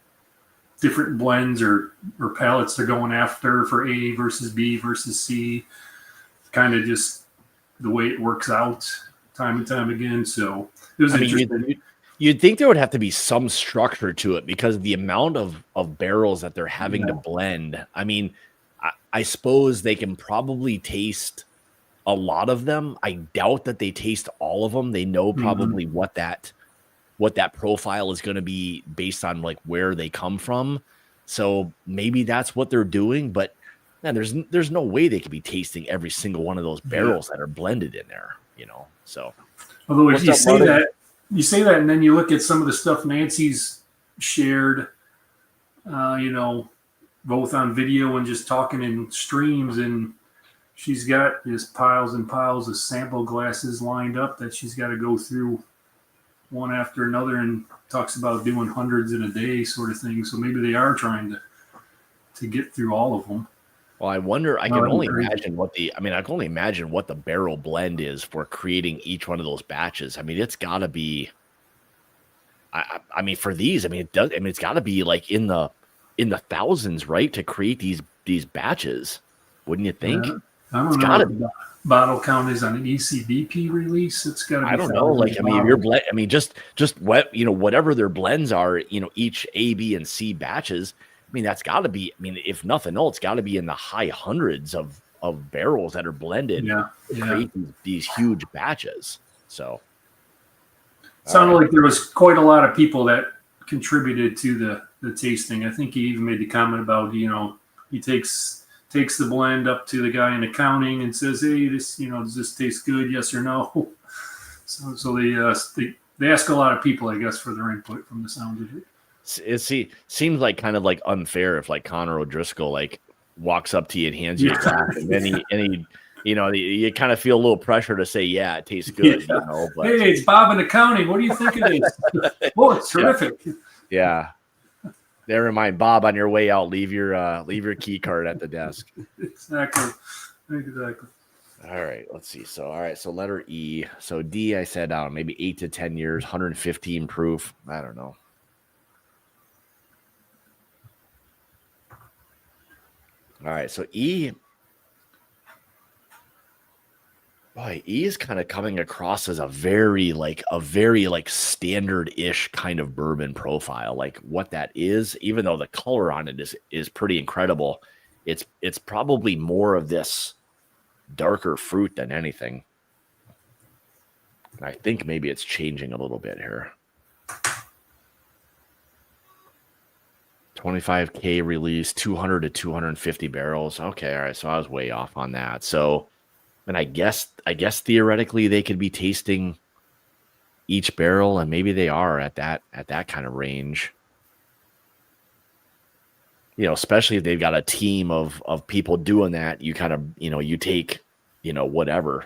blends or palettes they're going after for A versus B versus C. Kind of just the way it works out time and time again. So it was interesting. You'd think there would have to be some structure to it because the amount of barrels that they're having to blend. I mean, I suppose they can probably taste a lot of them. I doubt that they taste all of them. They know probably what that profile is going to be based on like where they come from. So maybe that's what they're doing, but man, there's no way they could be tasting every single one of those barrels that are blended in there, So although if you say that and then you look at some of the stuff Nancy's shared, both on video and just talking in streams, and she's got just piles and piles of sample glasses lined up that she's got to go through one after another, and talks about doing hundreds in a day sort of thing. So maybe they are trying to get through all of them. Well, I wonder. I Oh, can that'd be only crazy. imagine what the. I mean, I can only imagine what the barrel blend is for creating each one of those batches. I mean, it's got to be. I mean, for these, I mean, it does. I mean, it's got to be like in the thousands, right, to create these batches. Wouldn't you think? Yeah. I It's don't know got to what be. the bottle count is on an ECBP release. It's got to I be don't know. thousands Like, I of mean, if you're bottles. blend, I mean, just what whatever their blends are, each A, B, and C batches. I mean, that's got to be. I mean, if nothing else, it's got to be in the high hundreds of barrels that are blended Yeah. to Yeah. create these huge batches. So, Sounded all right. like there was quite a lot of people that contributed to the tasting. I think he even made the comment about, he takes the blend up to the guy in accounting and says, "Hey, this, does this taste good? Yes or no?" So they ask a lot of people, I guess, for their input from the sound of it. Seems like kind of like unfair if like Connor O'Driscoll like walks up to you and hands you a glass, and then he you kind of feel a little pressure to say, yeah, it tastes good, Yeah. but Hey, it's Bob in accounting. What do you think it is? Oh, it's terrific. yeah. Never mind, Bob. On your way out, leave your key card at the desk. Exactly. All right, let's see. So, all right, so letter E. So D, I said maybe 8 to 10 years, 115 proof. I don't know. All right, so E. Boy, E is kind of coming across as a very standard-ish kind of bourbon profile. Like what that is, even though the color on it is pretty incredible, it's probably more of this darker fruit than anything. I think maybe it's changing a little bit here. 25K release, 200 to 250 barrels. Okay, all right. So I was way off on that. So, and I guess theoretically they could be tasting each barrel, and maybe they are at that kind of range. Especially if they've got a team of people doing that. You kind of you take whatever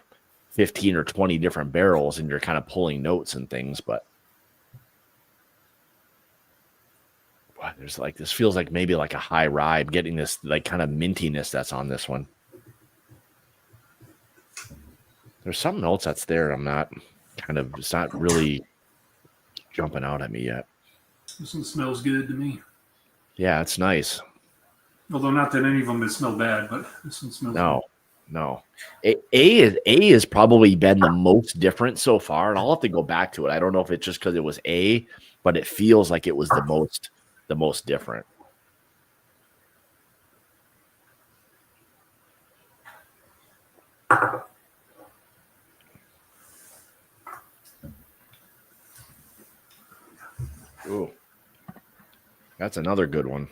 15 or 20 different barrels, and you're kind of pulling notes and things, but. There's like this feels like maybe like a high rye. I'm getting this like kind of mintiness that's on this one. There's something else that's there. It's not really jumping out at me yet. This one smells good to me. Yeah, it's nice. Although not that any of them smell bad, but this one smells good. No. A has probably been the most different so far, and I'll have to go back to it. I don't know if it's just because it was A, but it feels like it was the most different. Ooh, that's another good one.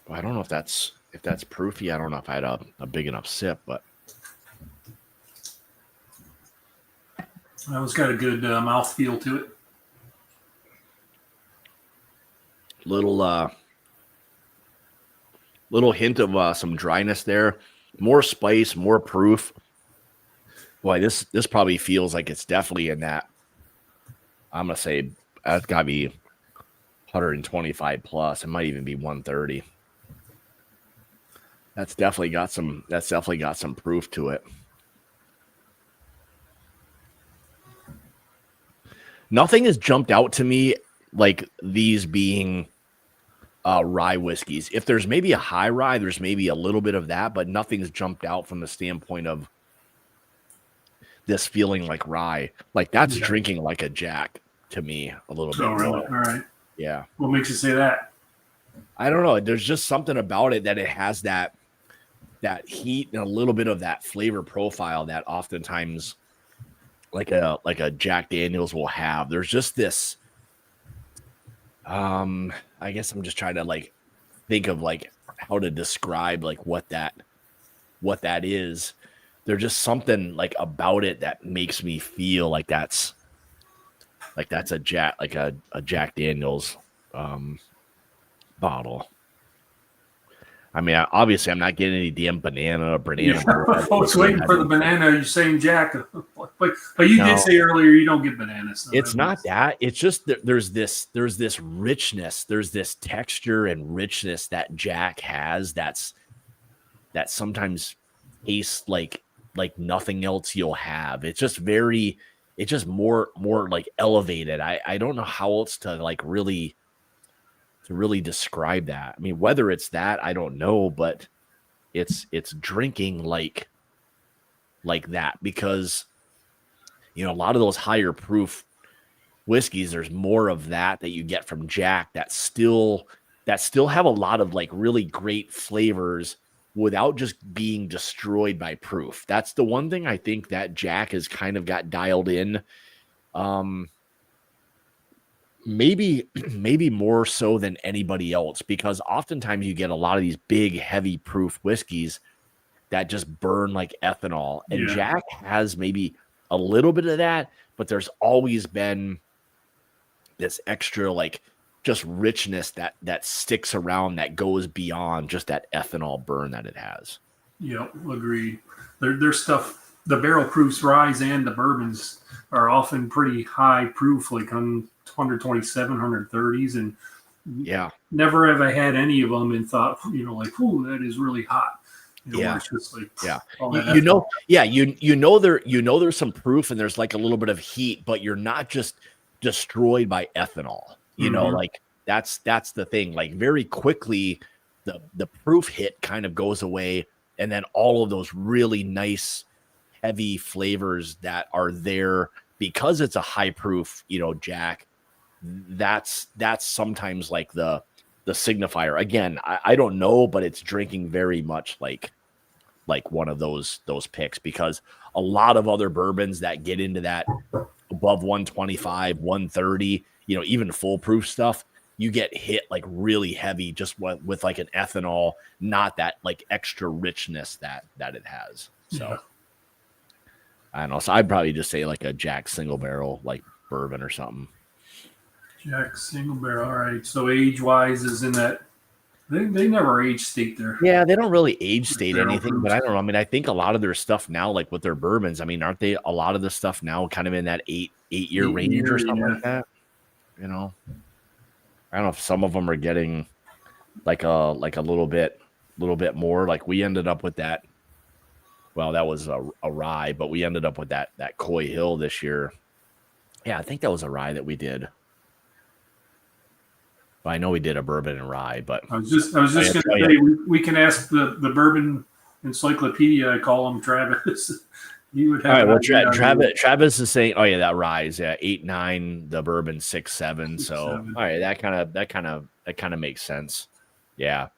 Well, I don't know if that's proofy. I don't know if I had a big enough sip, but It's got a good mouth feel to it. Little hint of some dryness there, more spice, more proof. Boy, this probably feels like it's definitely in that. I'm gonna say that's gotta be 125 plus. It might even be 130. That's definitely got some proof to it. Nothing has jumped out to me like these being rye whiskeys. If there's maybe a high rye, there's maybe a little bit of that, but nothing's jumped out from the standpoint of this feeling like rye. Like that's drinking like a Jack to me a little bit. Oh, really? All right. Yeah. What makes you say that? I don't know. There's just something about it that it has that heat and a little bit of that flavor profile that oftentimes like a Jack Daniels will have. There's just this I guess I'm just trying to like think of like how to describe like what that is. There's just something like about it that makes me feel like that's a Jack Daniels bottle. I mean, obviously, I'm not getting any damn banana bread. Folks waiting for the banana. You're saying Jack, but you did say earlier you don't get bananas. So it's not that. It's just there's this richness, there's this texture and richness that Jack has. That sometimes tastes like nothing else you'll have. It's just more like elevated. I don't know how else to like really describe that. I mean, whether it's that, I don't know, but it's drinking like that, because a lot of those higher proof whiskeys, there's more of that you get from Jack that still have a lot of like really great flavors without just being destroyed by proof. That's the one thing I think that Jack has kind of got dialed in. Maybe more so than anybody else, because oftentimes you get a lot of these big, heavy proof whiskeys that just burn like ethanol. And Jack has maybe a little bit of that, but there's always been this extra like just richness that sticks around, that goes beyond just that ethanol burn that it has. Yep, agreed. There's stuff, the barrel proofs, rye and the bourbons are often pretty high proof, like on 127, 130s, and never have I had any of them and thought, like, ooh, that is really hot. It's just like, there's some proof and there's like a little bit of heat, but you're not just destroyed by ethanol. Like that's the thing. Like very quickly, the proof hit kind of goes away, and then all of those really nice, heavy flavors that are there because it's a high proof, Jack. That's sometimes like the signifier. Again, I don't know, but it's drinking very much like one of those picks, because a lot of other bourbons that get into that above 125, 130, even full proof stuff, you get hit like really heavy just with like an ethanol, not that like extra richness that it has. So I don't know. So I'd probably just say like a Jack single barrel, like bourbon or something. Jack single barrel. All right. So age wise is in that. They never age state there. Yeah, they don't really age state anything, but I don't know. I mean, I think a lot of their stuff now, like with their bourbons, I mean, aren't they a lot of the stuff now kind of in that eight year range or something like that? I don't know if some of them are getting like a little bit more. Like we ended up with that. Well, that was a rye, but we ended up with that Coy Hill this year. Yeah, I think that was a rye that we did. I know we did a bourbon and rye, but I was just going to say we can ask the bourbon encyclopedia. I call him Travis. He would have. All right. Well, Travis is saying, "Oh yeah, that rye is 8.9, the bourbon 6.7." So, all right, that kind of makes sense. Yeah.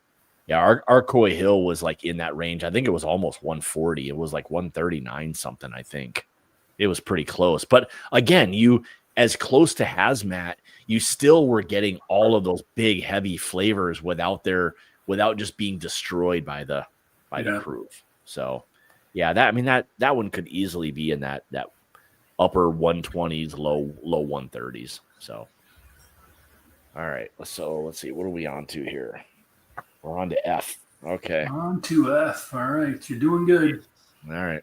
Our Coy Hill was like in that range. I think it was almost 140. It was like 139 something. I think it was pretty close. But again, as close to Hazmat, you still were getting all of those big, heavy flavors without just being destroyed by the proof. So, yeah, that one could easily be in that upper 120s, low 130s. So, all right. So let's see. What are we on to here? We're on to F. Okay. On to F. All right. You're doing good. All right.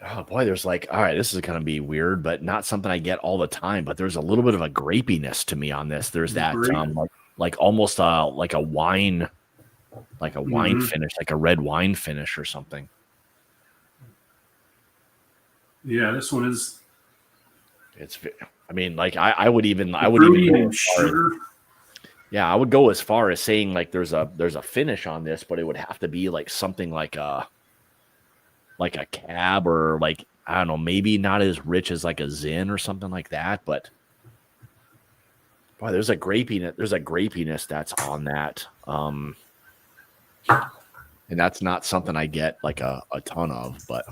Oh boy, there's like, all right, this is going to be weird, but not something I get all the time. But there's a little bit of a grapiness to me on this. There's that like almost like a wine, finish, like a red wine finish or something. Yeah, this one is. It's. I mean, like I would even go as far, I would go as far as saying like there's a finish on this, but it would have to be like something like a cab, or like, I don't know, maybe not as rich as like a Zin or something like that, but boy, there's a grapiness that's on that. And that's not something I get like a ton of, but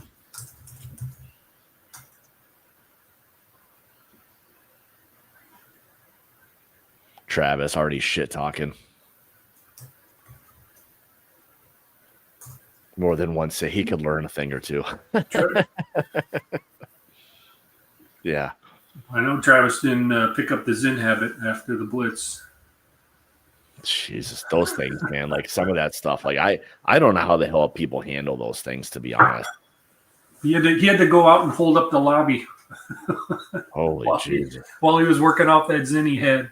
Travis already shit talking. More than once, say he could learn a thing or two. Sure. Yeah. I know Travis didn't pick up the Zin habit after the Blitz. Jesus, those things, man. Like some of that stuff. Like I don't know how the hell people handle those things, to be honest. He had to go out and hold up the lobby. Holy Jesus. While he was working off that Zin he had.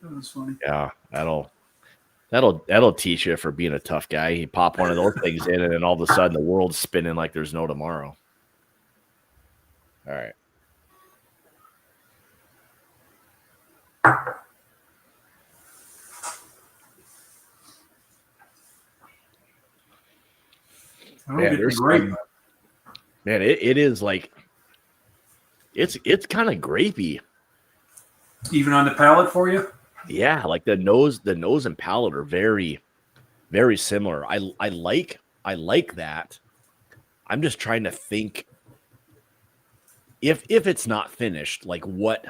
That was funny. Yeah, that'll teach you for being a tough guy. You pop one of those things in, and then all of a sudden the world's spinning like there's no tomorrow. All right. Man, it is like it's kind of grapey. Even on the palate for you? Yeah, like the nose and palate are very, very similar. I like that. I'm just trying to think if it's not finished, like what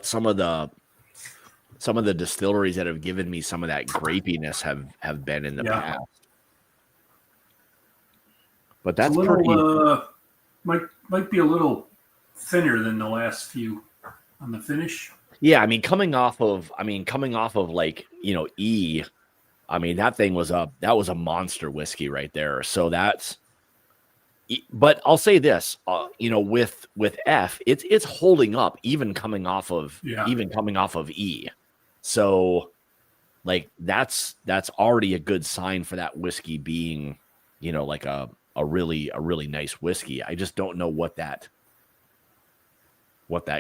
some of the distilleries that have given me some of that grapiness have been in the past. But that's pretty might be a little thinner than the last few on the finish. Yeah, I mean, coming off of like, E, I mean, that was a monster whiskey right there. So but I'll say this, with F, it's holding up even coming off of E. So like that's already a good sign for that whiskey being, like a really nice whiskey. I just don't know what that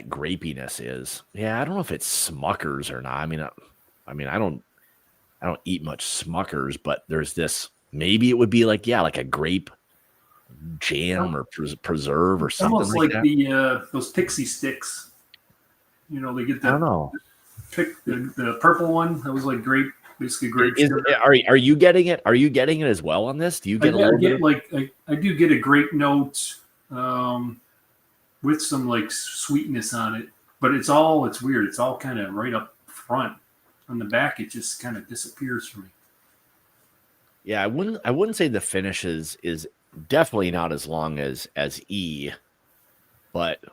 grapiness is. Yeah, I don't know if it's Smuckers or not. I mean, I don't eat much Smuckers, but there's this. Maybe it would be like a grape jam or preserve or something. Almost like that. Those Pixie sticks. They get the. I don't know. The purple one that was like grape, basically grape. Are you getting it? Are you getting it as well on this? Do you get a little bit? I do get a grape note. With some like sweetness on it, but it's weird. It's all kind of right up front. On the back, it just kind of disappears for me. Yeah, I wouldn't say the finish is definitely not as long as E, but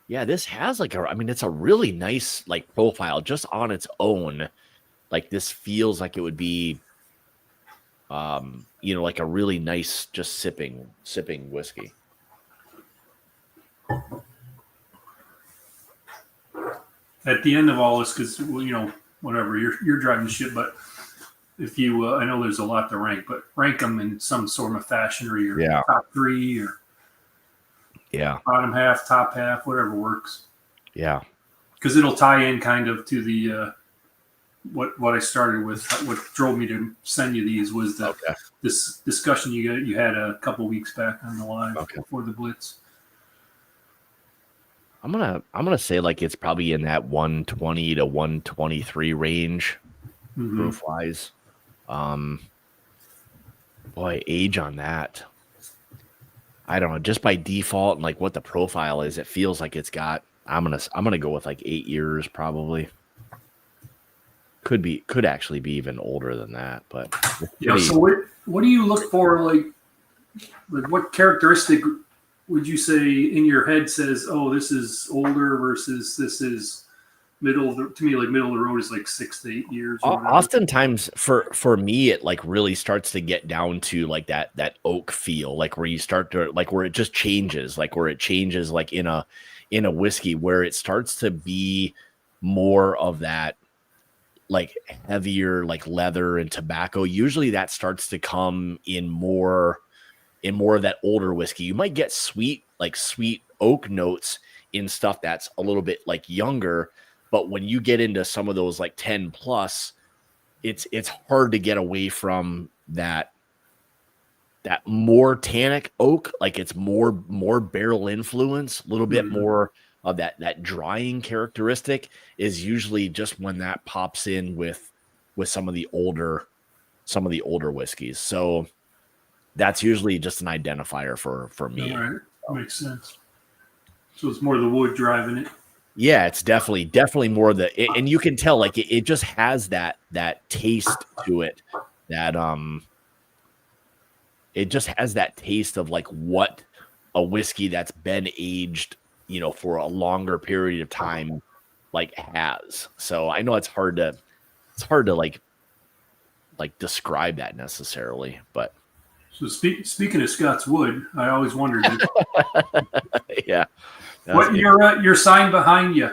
yeah, this has it's a really nice like profile just on its own. Like this feels like it would be, like a really nice just sipping whiskey. At the end of all this, because whatever you're driving the ship, but if you, I know there's a lot to rank, but rank them in some sort of fashion, or your top three, or bottom half, top half, whatever works. Yeah, because it'll tie in kind of to the what I started with. What drove me to send you these was this discussion you had a couple weeks back on the live before the Blitz. I'm gonna say like it's probably in that 120 to 123 range, proof wise. Boy, age on that, I don't know. Just by default and like what the profile is, it feels like it's got. I'm gonna go with like 8 years probably. Could actually be even older than that, but yeah. So what do you look for? Like what characteristic would you say in your head says, oh, this is older versus this is middle? To me, like middle of the road is like 6 to 8 years. Oftentimes for me, it like really starts to get down to like that oak feel, like where you start to like where it just changes, like where it changes like in a whiskey where it starts to be more of that like heavier like leather and tobacco. Usually that starts to come in more of that older whiskey. You might get sweet oak notes in stuff that's a little bit like younger, but when you get into some of those like 10 plus, it's hard to get away from that more tannic oak. Like it's more barrel influence, a little bit more of that drying characteristic is usually just when that pops in with some of the older whiskeys. So that's usually just an identifier for me. All right. Makes sense. So it's more the wood driving it. Yeah, it's definitely more and you can tell like it just has that taste to it that it just has that taste of like what a whiskey that's been aged, for a longer period of time like has. So I know it's hard to it's hard to like describe that necessarily, but So speaking of Scott's Wood, I always wondered yeah. what your sign behind you.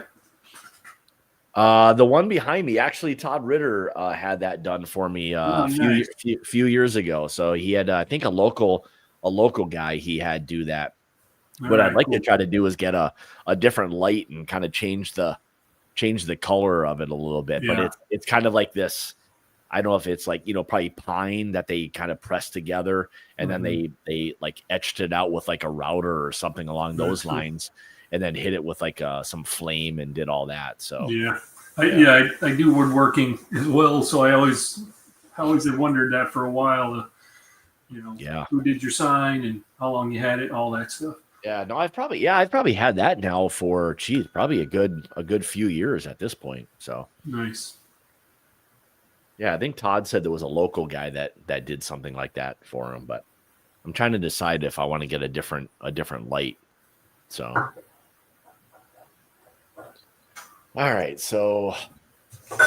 The one behind me, actually, Todd Ritter had that done for me a few years ago. So he had, I think, a local guy he had do that. What I'd like to try to do is get a different light and kind of change the color of it a little bit. Yeah. But it's kind of like this. I don't know if it's like, probably pine that they kind of pressed together and then they like etched it out with like a router or something along those lines, and then hit it with like some flame and did all that. So I do woodworking as well. So I always have wondered that for a while. Who did your sign and how long you had it, all that stuff. Yeah, no, I've probably had that now for probably a good few years at this point. So nice. Yeah, I think Todd said there was a local guy that did something like that for him, but I'm trying to decide if I want to get a different light. So, all right. So,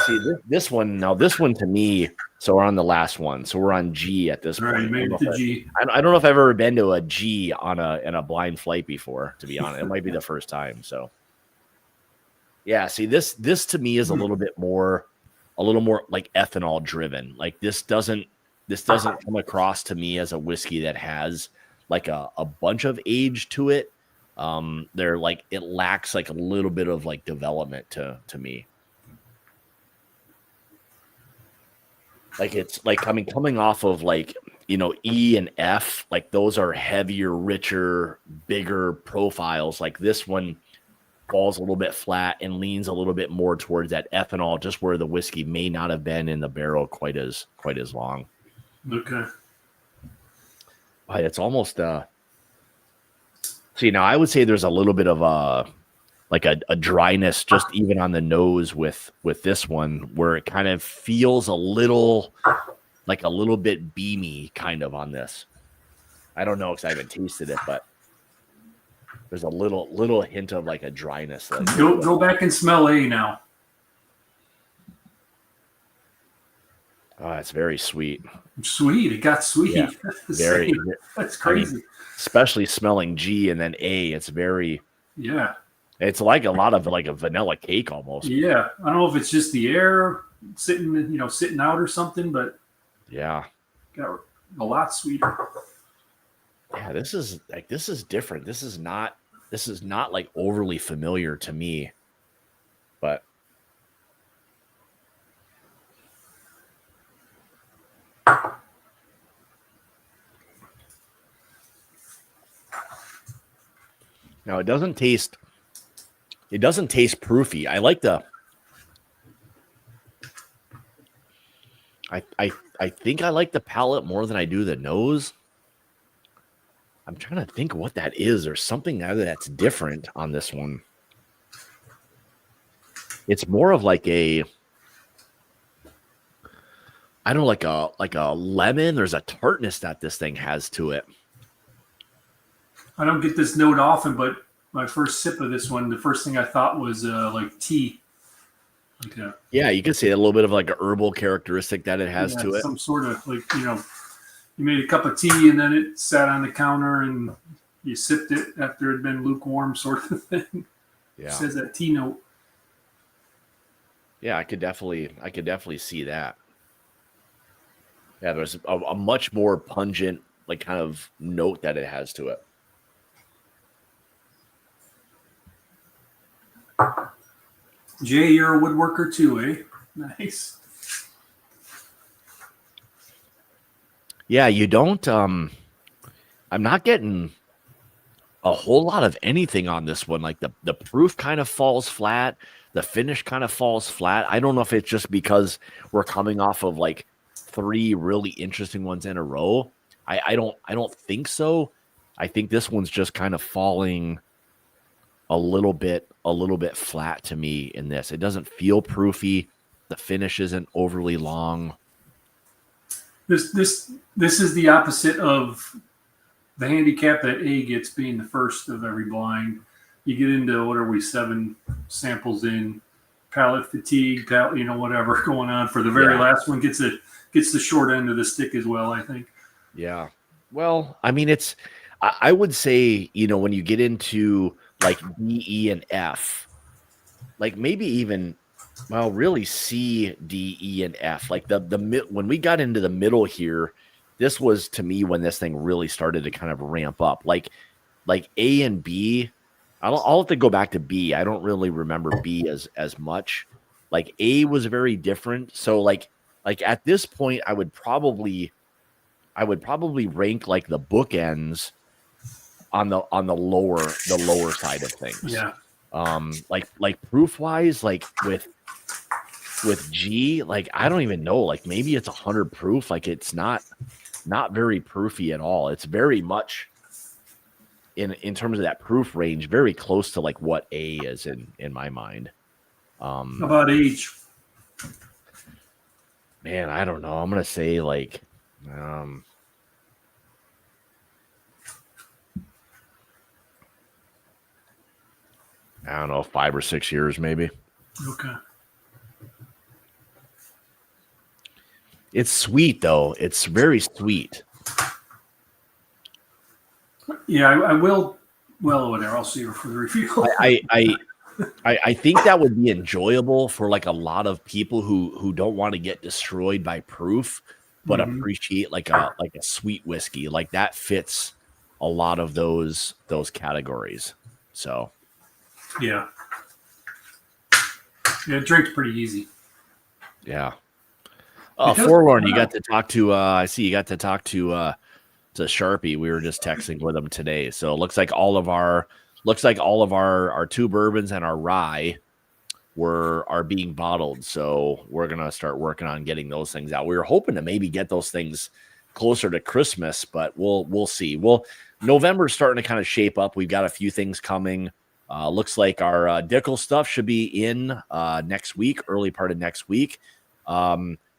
see this one to me. So we're on the last one. So we're on G at this point. You made it to G. I don't know if I've ever been to a G in a blind flight before. To be honest, it might be the first time. So, yeah. See this to me is a little more like ethanol driven. Like this doesn't come across to me as a whiskey that has like a bunch of age to it. They're like, it lacks like a little bit of like development to me. Like it's like coming off of like, E and F, like those are heavier, richer, bigger profiles. Like this one falls a little bit flat and leans a little bit more towards that ethanol, just where the whiskey may not have been in the barrel quite as long. Okay. But it's almost see, now I would say there's a little bit of a dryness just even on the nose with this one, where it kind of feels a little bit beamy kind of on this. I don't know because I haven't tasted it, but there's a little hint of like a dryness. Go back and smell A now. Oh, it's very sweet. Sweet. It got sweet. Yeah, very. That's crazy. Especially smelling G and then A, it's very. Yeah. It's like a lot of like a vanilla cake almost. Yeah. I don't know if it's just the air sitting out or something, but yeah, got a lot sweeter. Yeah, this is different. This is not like overly familiar to me, but now it doesn't taste proofy. I like I think I like the palate more than I do the nose. I'm trying to think what that is. There's something that's different on this one. It's more of like I don't know, like a lemon. There's a tartness that this thing has to it. I don't get this note often, but my first sip of this one, the first thing I thought was like tea. Yeah, you could say a little bit of like a herbal characteristic that it has to it. Some sort of like, you made a cup of tea and then it sat on the counter and you sipped it after it had been lukewarm, sort of thing. Yeah. It says that tea note. Yeah, I could definitely see that. Yeah, there's a much more pungent, like kind of note that it has to it. Jay, you're a woodworker too, eh? Nice. Yeah, you don't. I'm not getting a whole lot of anything on this one. Like the proof kind of falls flat. The finish kind of falls flat. I don't know if it's just because we're coming off of like 3 really interesting ones in a row. I don't think so. I think this one's just kind of falling a little bit flat to me in this. It doesn't feel proofy. The finish isn't overly long. This is the opposite of the handicap that A gets being the first of every blind. You get into, what are we, 7 samples in, palate fatigue, whatever going on for the very last one gets the short end of the stick as well, I think. Yeah. Well, I mean, I would say, when you get into like D, E, and F, like maybe even, well, really C, D, E, and F, like when we got into the middle here, this was to me when this thing really started to kind of ramp up. Like A and B, I'll have to go back to B. I don't really remember B as much. Like A was very different. So like at this point, I would probably rank like the bookends on the lower side of things. Yeah. Like proof wise, like with G, like I don't even know. Like maybe it's 100 proof. Like it's not very proofy at all. It's very much in terms of that proof range, very close to like what A is in my mind. How about age? Man, I don't know. I'm gonna say like I don't know, 5 or 6 years maybe. Okay. It's sweet though. It's very sweet. Yeah, I will. Well, whatever. I'll see her for the review. I think that would be enjoyable for like a lot of people who don't want to get destroyed by proof, but appreciate like a sweet whiskey. Like that fits a lot of those categories. So yeah, it drinks pretty easy. Yeah. Forlorn, you got to talk to. I see you got to talk to Sharpie. We were just texting with him today. So it looks like all of our 2 bourbons and our rye are being bottled. So we're gonna start working on getting those things out. We were hoping to maybe get those things closer to Christmas, but we'll see. November's starting to kind of shape up. We've got a few things coming. Looks like our Dickel stuff should be in next week, early part of next week.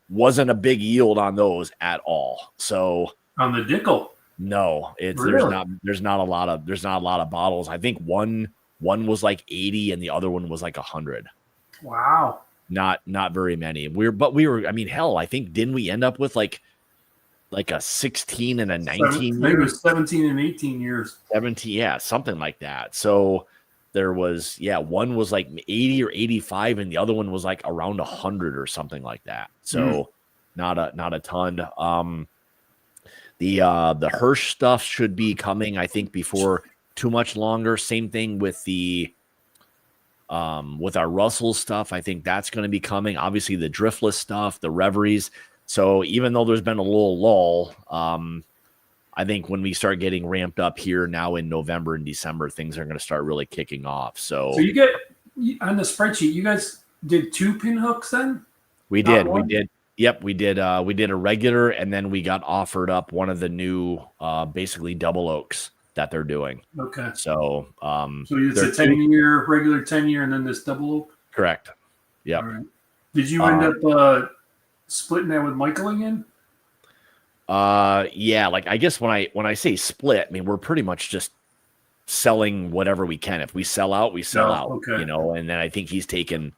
Wasn't a big yield on those at all. So on the Dickel, no, really? there's not a lot of bottles. I think one was like 80 and the other one was like 100. Wow. Not very many. I mean, hell, I think didn't we end up with like a 16 and a 19? Maybe it was 17 and 18 years. 17, yeah, something like that. So there was, one was like 80 or 85 and the other one was like around 100 or something like that. So not a ton. The Hirsch stuff should be coming, I think, before too much longer. Same thing with with our Russell stuff. I think that's going to be coming. Obviously the Driftless stuff, the Reveries. So even though there's been a little lull, I think when we start getting ramped up here now in November and December, things are going to start really kicking off. So you get on the spreadsheet, you guys did 2 pin hooks then? We did. Yep, we did. We did a regular, and then we got offered up one of the new, basically double oaks that they're doing. Okay. So, it's a 10-year, regular 10-year, and then this double oak. Correct. Yep. All right. Did you end up splitting that with Michael again? Yeah. Like I guess when I say split, I mean we're pretty much just selling whatever we can. If we sell out, we sell out. Okay. And then I think he's taken.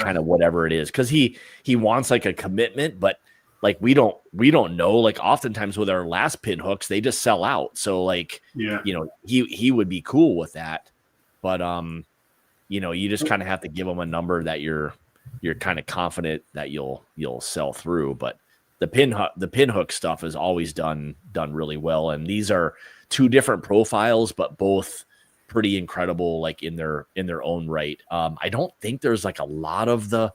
Kind of whatever it is, because he wants like a commitment, but like we don't know. Like oftentimes with our last pin hooks, they just sell out. So like, he would be cool with that, but you just kind of have to give him a number that you're kind of confident that you'll sell through. But the pin hook stuff has always done really well, and these are 2 different profiles, but both pretty incredible, like in their own right. I don't think there's like a lot of the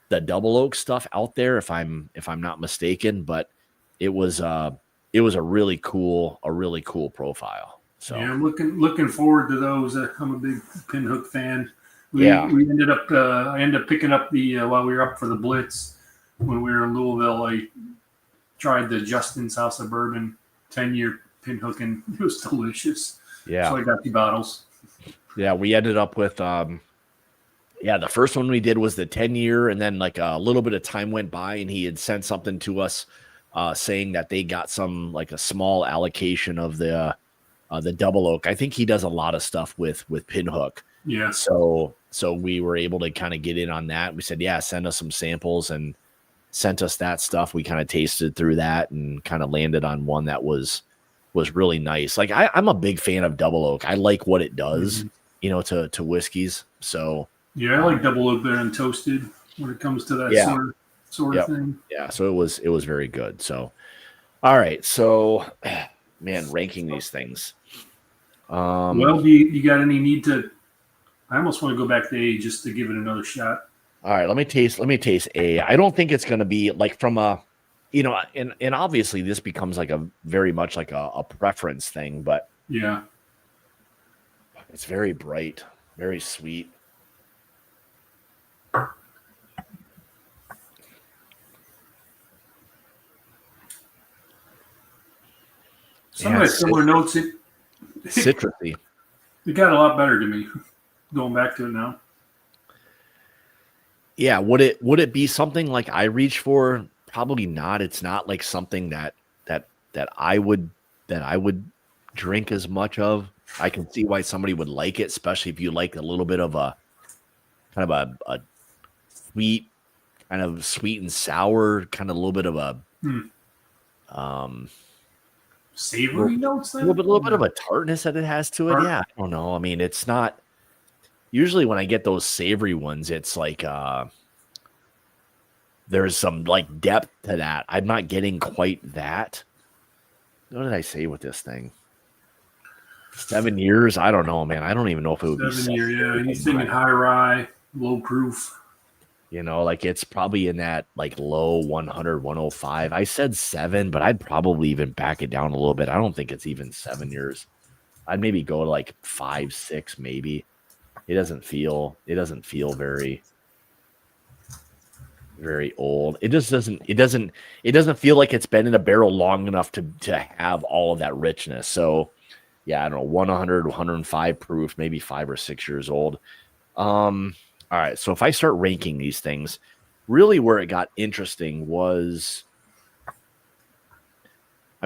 double oak stuff out there, if I'm not mistaken, but it was a really cool profile. So yeah, I'm looking forward to those. I'm a big pinhook fan. We ended up I ended up picking up the while we were up for the Blitz when we were in Louisville. I tried the Justin's House of Bourbon 10-year pinhook, and it was delicious. Yeah. So I got the bottles. Yeah, we ended up with the first one we did was the 10-year, and then like a little bit of time went by and he had sent something to us saying that they got some like a small allocation of the double oak. I think he does a lot of stuff with pinhook. Yeah. So So we were able to kind of get in on that. We said, yeah, send us some samples, and sent us that stuff. We kind of tasted through that and kind of landed on one that was really nice. Like I'm a big fan of double oak. I like what it does, to whiskeys. So yeah, I like double oak better than toasted when it comes to that Yeah. sort of thing. yeah, so it was very good. So all right, so man, ranking these things. Well, do you got any need to? I almost want to go back to A just to give it another shot. All right, let me taste A. I don't think it's going to be like from a, and obviously this becomes like a very much like a preference thing, but Yeah. it's very bright, very sweet. Some of the similar notes, it Citrusy. got a lot better to me going back to it now. Yeah, would it be something like I reach for? Probably not. It's not like something that I would drink as much of. I can see why somebody would like it, especially if you like a little bit of a kind of a sweet, kind of sweet and sour, kind of a little bit of a Savory notes then? a little bit of a tartness that it has to it. Tart? Yeah, I don't know. I mean, it's not usually when I get those savory ones, it's like there's some like depth to that. I'm not getting quite that. What did I say with this thing? 7 years? I don't know, man. I don't even know if it would be 7 year, yeah. He's thinking high rye, low proof. Like it's probably in that like low 100, 105. I said 7, but I'd probably even back it down a little bit. I don't think it's even 7 years. I'd maybe go to like 5, 6, maybe. It doesn't feel very, very old. It just doesn't feel like it's been in a barrel long enough to have all of that richness. So yeah, I don't know, 100, 105 proof, maybe 5 or 6 years old. All right, so if I start ranking these things, really where it got interesting was, I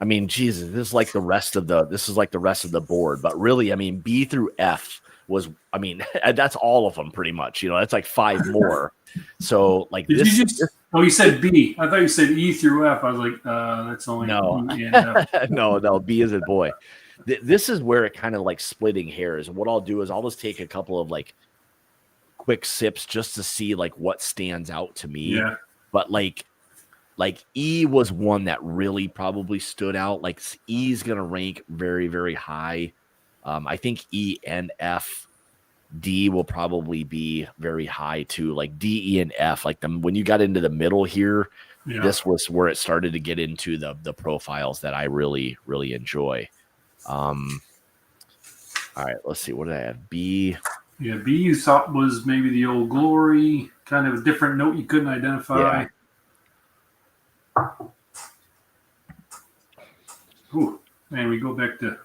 mean, Jesus, this is like the rest of the board, but really, I mean, B through F was, I mean, that's all of them pretty much. That's like 5 more. So like Did this. you just? Oh, you said B. I thought you said E through F. I was like, that's only No. E and F. no, B is a boy. This is where it kind of like splitting hairs. What I'll do is I'll just take a couple of like quick sips just to see like what stands out to me. Yeah. But like E was one that really probably stood out. Like E is gonna rank very, very high. I think E and F. D will probably be very high too. Like D, E, and F. Like when you got into the middle here, Yeah. this was where it started to get into the profiles that I really, really enjoy. All right, let's see. What did I have? B. Yeah, B you thought was maybe the Old Glory, kind of a different note you couldn't identify. Yeah. Ooh, man, we go back to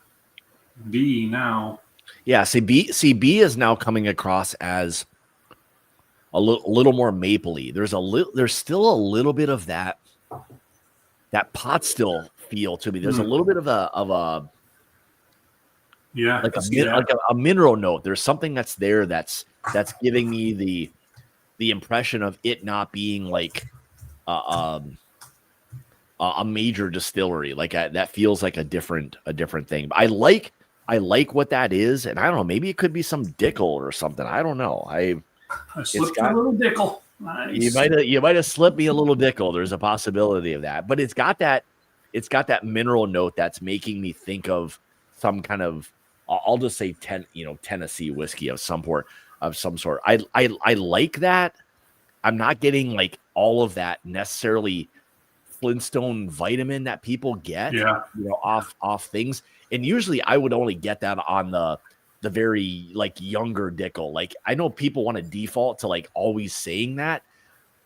B now. Yeah, B is now coming across as a little more mapley. There's still a little bit of that pot still feel to me. There's a little bit of a Yeah, like a mineral note. There's something that's there that's giving me the impression of it not being like a major distillery. Like that feels like a different thing. But I like what that is, and I don't know. Maybe it could be some Dickel or something. I don't know. I slipped a little Dickel. Nice. You might have slipped me a little Dickel. There's a possibility of that, but it's got that mineral note that's making me think of some kind of, I'll just say Tennessee whiskey of some sort. I like that. I'm not getting like all of that necessarily Flintstone vitamin that people get, off things. And usually I would only get that on the very like younger Dickel. Like I know people want to default to like always saying that,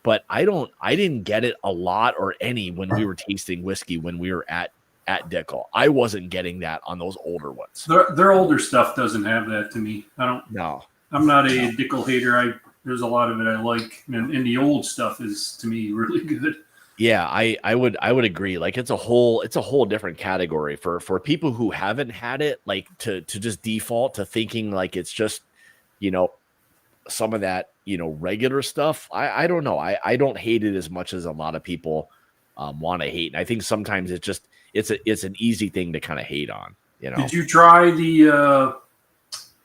but I didn't get it a lot or any when we were tasting whiskey when we were at Dickel. I wasn't getting that on those older ones. Their older stuff doesn't have that to me. I'm not a Dickel hater. There's a lot of it I like, and the old stuff is to me really good. Yeah, I would agree. Like it's a whole different category for people who haven't had it, like to just default to thinking like it's just, some of that, regular stuff, I don't know. I don't hate it as much as a lot of people want to hate. And I think sometimes it's an easy thing to kind of hate on, Did you try the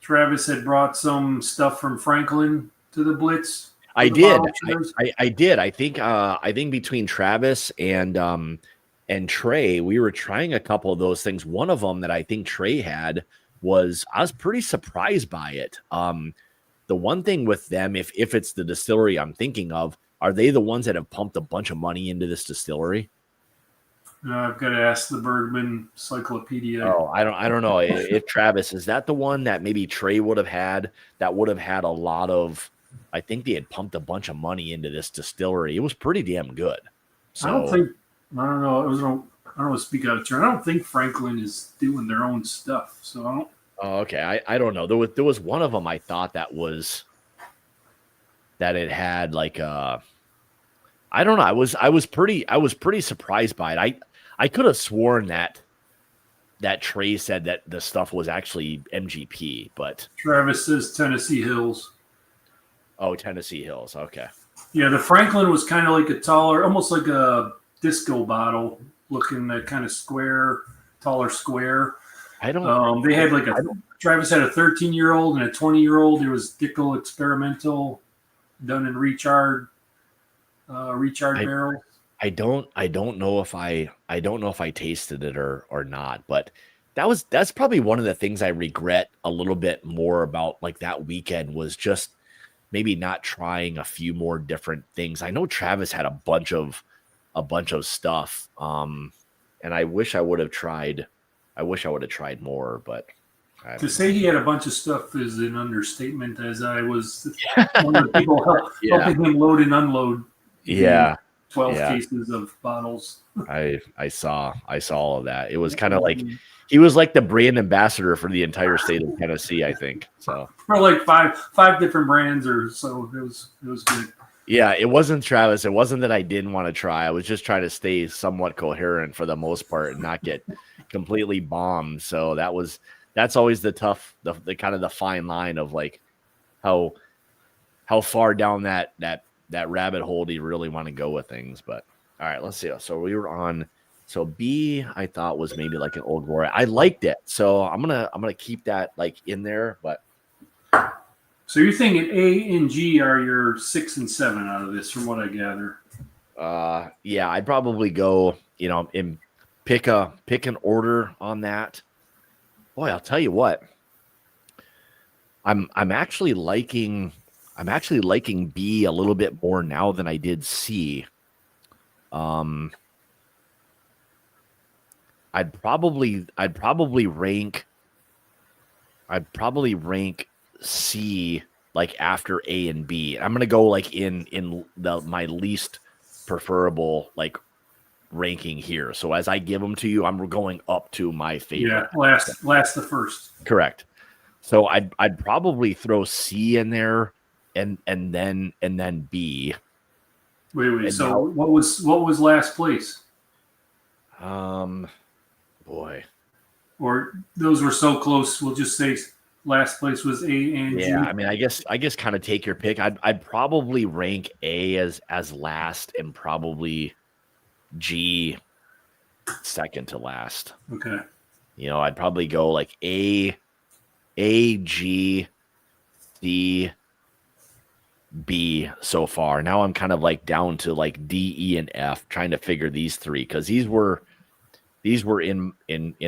Travis had brought some stuff from Franklin to the Blitz? I did. I did. I think between Travis and Trey, we were trying a couple of those things. One of them that I think Trey had I was pretty surprised by it. The one thing with them, if it's the distillery I'm thinking of, are they the ones that have pumped a bunch of money into this distillery? I've got to ask the Bergman Cyclopedia. Oh, I don't know. If Travis, is that the one that maybe Trey would have had that would have had a lot of, I think they had pumped a bunch of money into this distillery. It was pretty damn good. So I don't know. I don't want to speak out of turn. I don't think Franklin is doing their own stuff. So I don't. Oh, okay. I don't know. There was one of them I thought that it had like I don't know. I was pretty surprised by it. I could have sworn that Trey said that the stuff was actually MGP, but Travis says Tennessee Hills. Oh, Tennessee Hills. Okay. Yeah, the Franklin was kind of like a taller, almost like a disco bottle looking, that kind of taller square. I don't. They had Travis had a 13-year-old and a 20-year-old. It was Dickel Experimental, done in Richard barrel. I don't know if I tasted it or not, but that's probably one of the things I regret a little bit more about like that weekend was just maybe not trying a few more different things. I know Travis had a bunch of stuff, and I wish I would have tried more, but to say he had a bunch of stuff is an understatement, as I was one of the people helping him load and unload. Yeah. 12 cases of bottles. I saw all of that. It was kind of like he was like the brand ambassador for the entire state of Tennessee, I think. So for like five different brands or so. It was good. Yeah, it wasn't Travis. It wasn't that I didn't want to try. I was just trying to stay somewhat coherent for the most part and not get completely bombed. So that's always the kind of the fine line of like how far down that rabbit hole do you really want to go with things. But all right, let's see. So we were on. So B, I thought was maybe like an Old Glory. I liked it, so I'm gonna keep that like in there. But so you're thinking A and G are your 6 and 7 out of this, from what I gather. Yeah, I'd probably go, and pick an order on that. Boy, I'll tell you what. I'm actually liking B a little bit more now than I did C. I'd probably rank C like after A and B. I'm gonna go like in my least preferable like ranking here. So as I give them to you, I'm going up to my favorite. Yeah, last the first. Correct. So I'd probably throw C in there and then B. Wait. And so now, what was last place? Boy. Or those were so close. We'll just say last place was A and G. Yeah, I mean, I guess kind of take your pick. I'd probably rank A as last and probably G second to last. Okay. I'd probably go like A, G, C, B so far. Now I'm kind of like down to like D, E, and F, trying to figure these three because these were in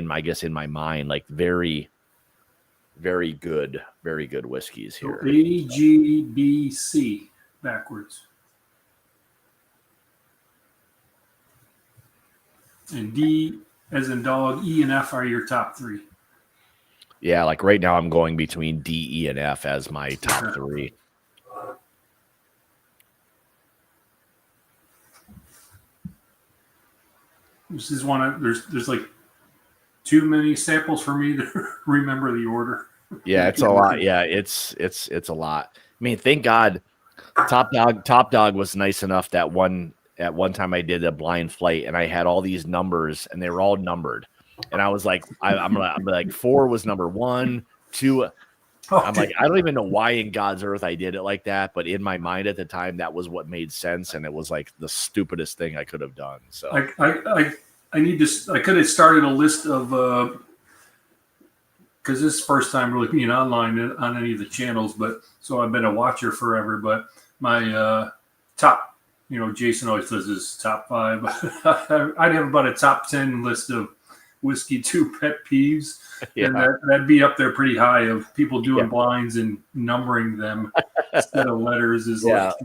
I guess in my mind like very, very good whiskeys here. So A, G, B, C backwards. And D as in dog, E and F are your top 3. Yeah, like right now I'm going between D, E, and F as my top 3. This is one of there's like too many samples for me to remember the order. Yeah, it's a lot. Yeah, it's a lot. I mean, thank God Top Dog was nice enough that at one time I did a blind flight and I had all these numbers and they were all numbered. And I was like, I'm like 4 was number 1, 2. I'm like, I don't even know why in God's earth I did it like that, but in my mind at the time, that was what made sense, and it was like the stupidest thing I could have done. So I need to. I could have started a list of because this is the first time really being online on any of the channels, but so I've been a watcher forever. But my top, Jason always does his top 5. I'd have about a top 10 list of Whiskey 2 pet peeves. yeah. And that'd be up there pretty high of people doing blinds and numbering them instead of letters is drives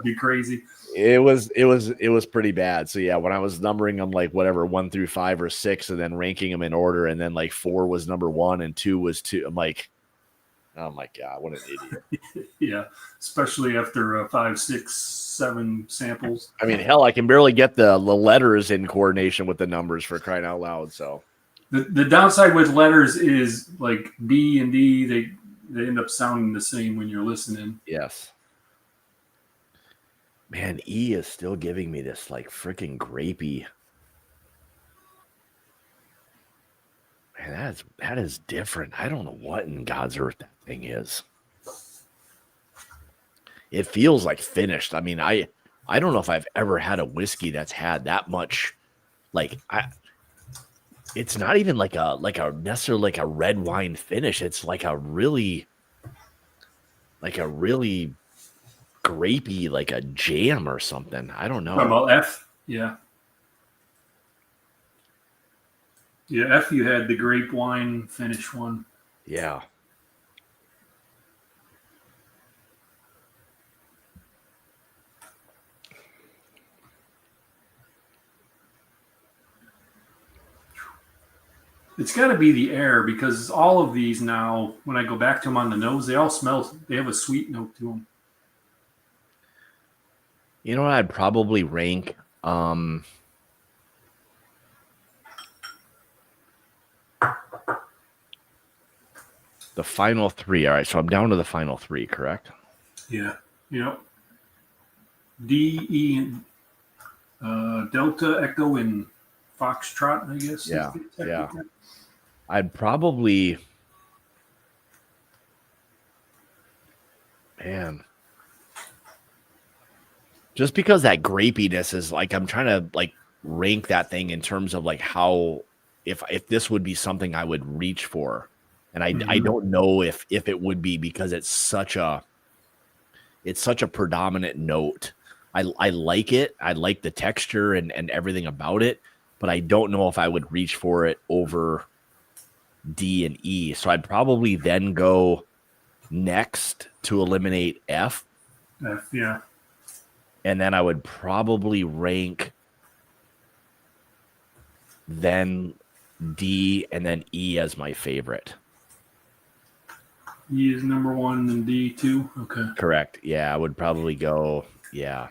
me crazy. It was pretty bad. So yeah, when I was numbering them like whatever 1 through 5 or 6, and then ranking them in order, and then like 4 was number 1 and 2 was 2. I'm like, oh my God, what an idiot. Yeah, especially after 5, 6, 7 samples. I mean, hell, I can barely get the letters in coordination with the numbers, for crying out loud. So the downside with letters is like B and D, they end up sounding the same when you're listening. Yes. Man, E is still giving me this like freaking grapey. Man, that is different. I don't know what in God's earth that thing is. It feels like finished. I mean, I don't know if I've ever had a whiskey that's had that much, like it's not even like a necessarily like a red wine finish. It's like a really grapey, like a jam or something. I don't know. About F, yeah. Yeah, F, you had the grape wine finish one. Yeah. It's got to be the air, because all of these now, when I go back to them on the nose, they all smell, they have a sweet note to them. You know what I'd probably rank? The final 3. All right, so I'm down to the final 3, correct? Yeah. D, E, and Delta, Echo, and Foxtrot, I guess. Yeah. I'd probably, man, just because that grapiness is like, I'm trying to like rank that thing in terms of like how, if this would be something I would reach for. And I don't know if it would be, because it's such a predominant note. I like it. I like the texture and everything about it, but I don't know if I would reach for it over D and E. So I'd probably then go next to eliminate F. F, yeah. And then I would probably rank then D and then E as my favorite. E is number 1 and D 2. Okay. Correct. Yeah, I would probably go, yeah.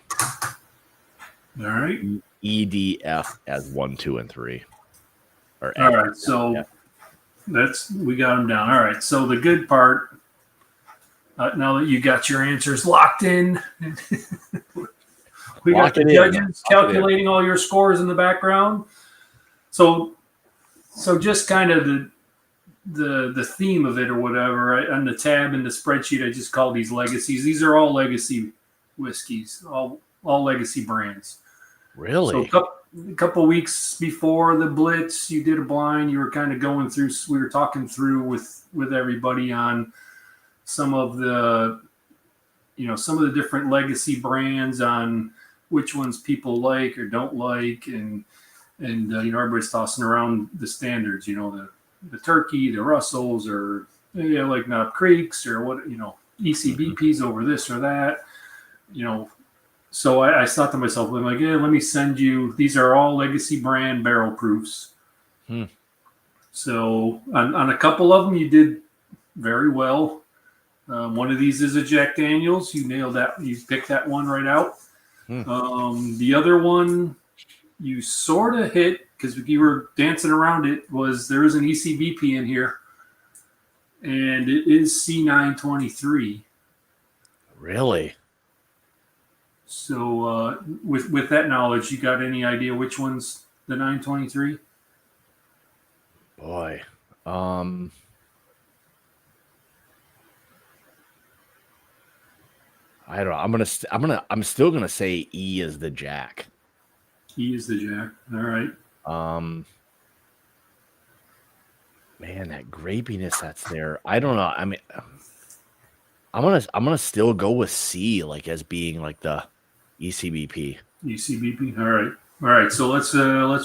All right. E, D, F as 1, 2, and 3. Or all F. right. So we got them down. All right. So the good part, now that you got your answers locked in, we got the judges calculating all your scores in the background. So just kind of the theme of it or whatever, right? On the tab in the spreadsheet, I just call these legacies. These are all legacy whiskeys, all legacy brands. Really? So a couple weeks before the Blitz, you did a blind. You were kind of going through. We were talking through with everybody on some of the different legacy brands, on which ones people like or don't like, and everybody's tossing around the standards. The Turkey, the Russells, or like Knob Creeks, or what, ECBPs over this or that, So I thought to myself, I'm like, let me send you. These are all legacy brand barrel proofs. So on a couple of them, you did very well. One of these is a Jack Daniels. You nailed that. You picked that one right out. The other one, you sort of hit, because you were dancing around it, there is an ECBP in here, and it is C923. Really? So with that knowledge, you got any idea which one's the 923? Boy. I don't know. I'm still gonna say E is the jack. E is the jack. All right. Man, that grapiness that's there. I don't know. I mean, I'm gonna still go with C, like as being like the ECBP. ECBP. All right. All right. So let's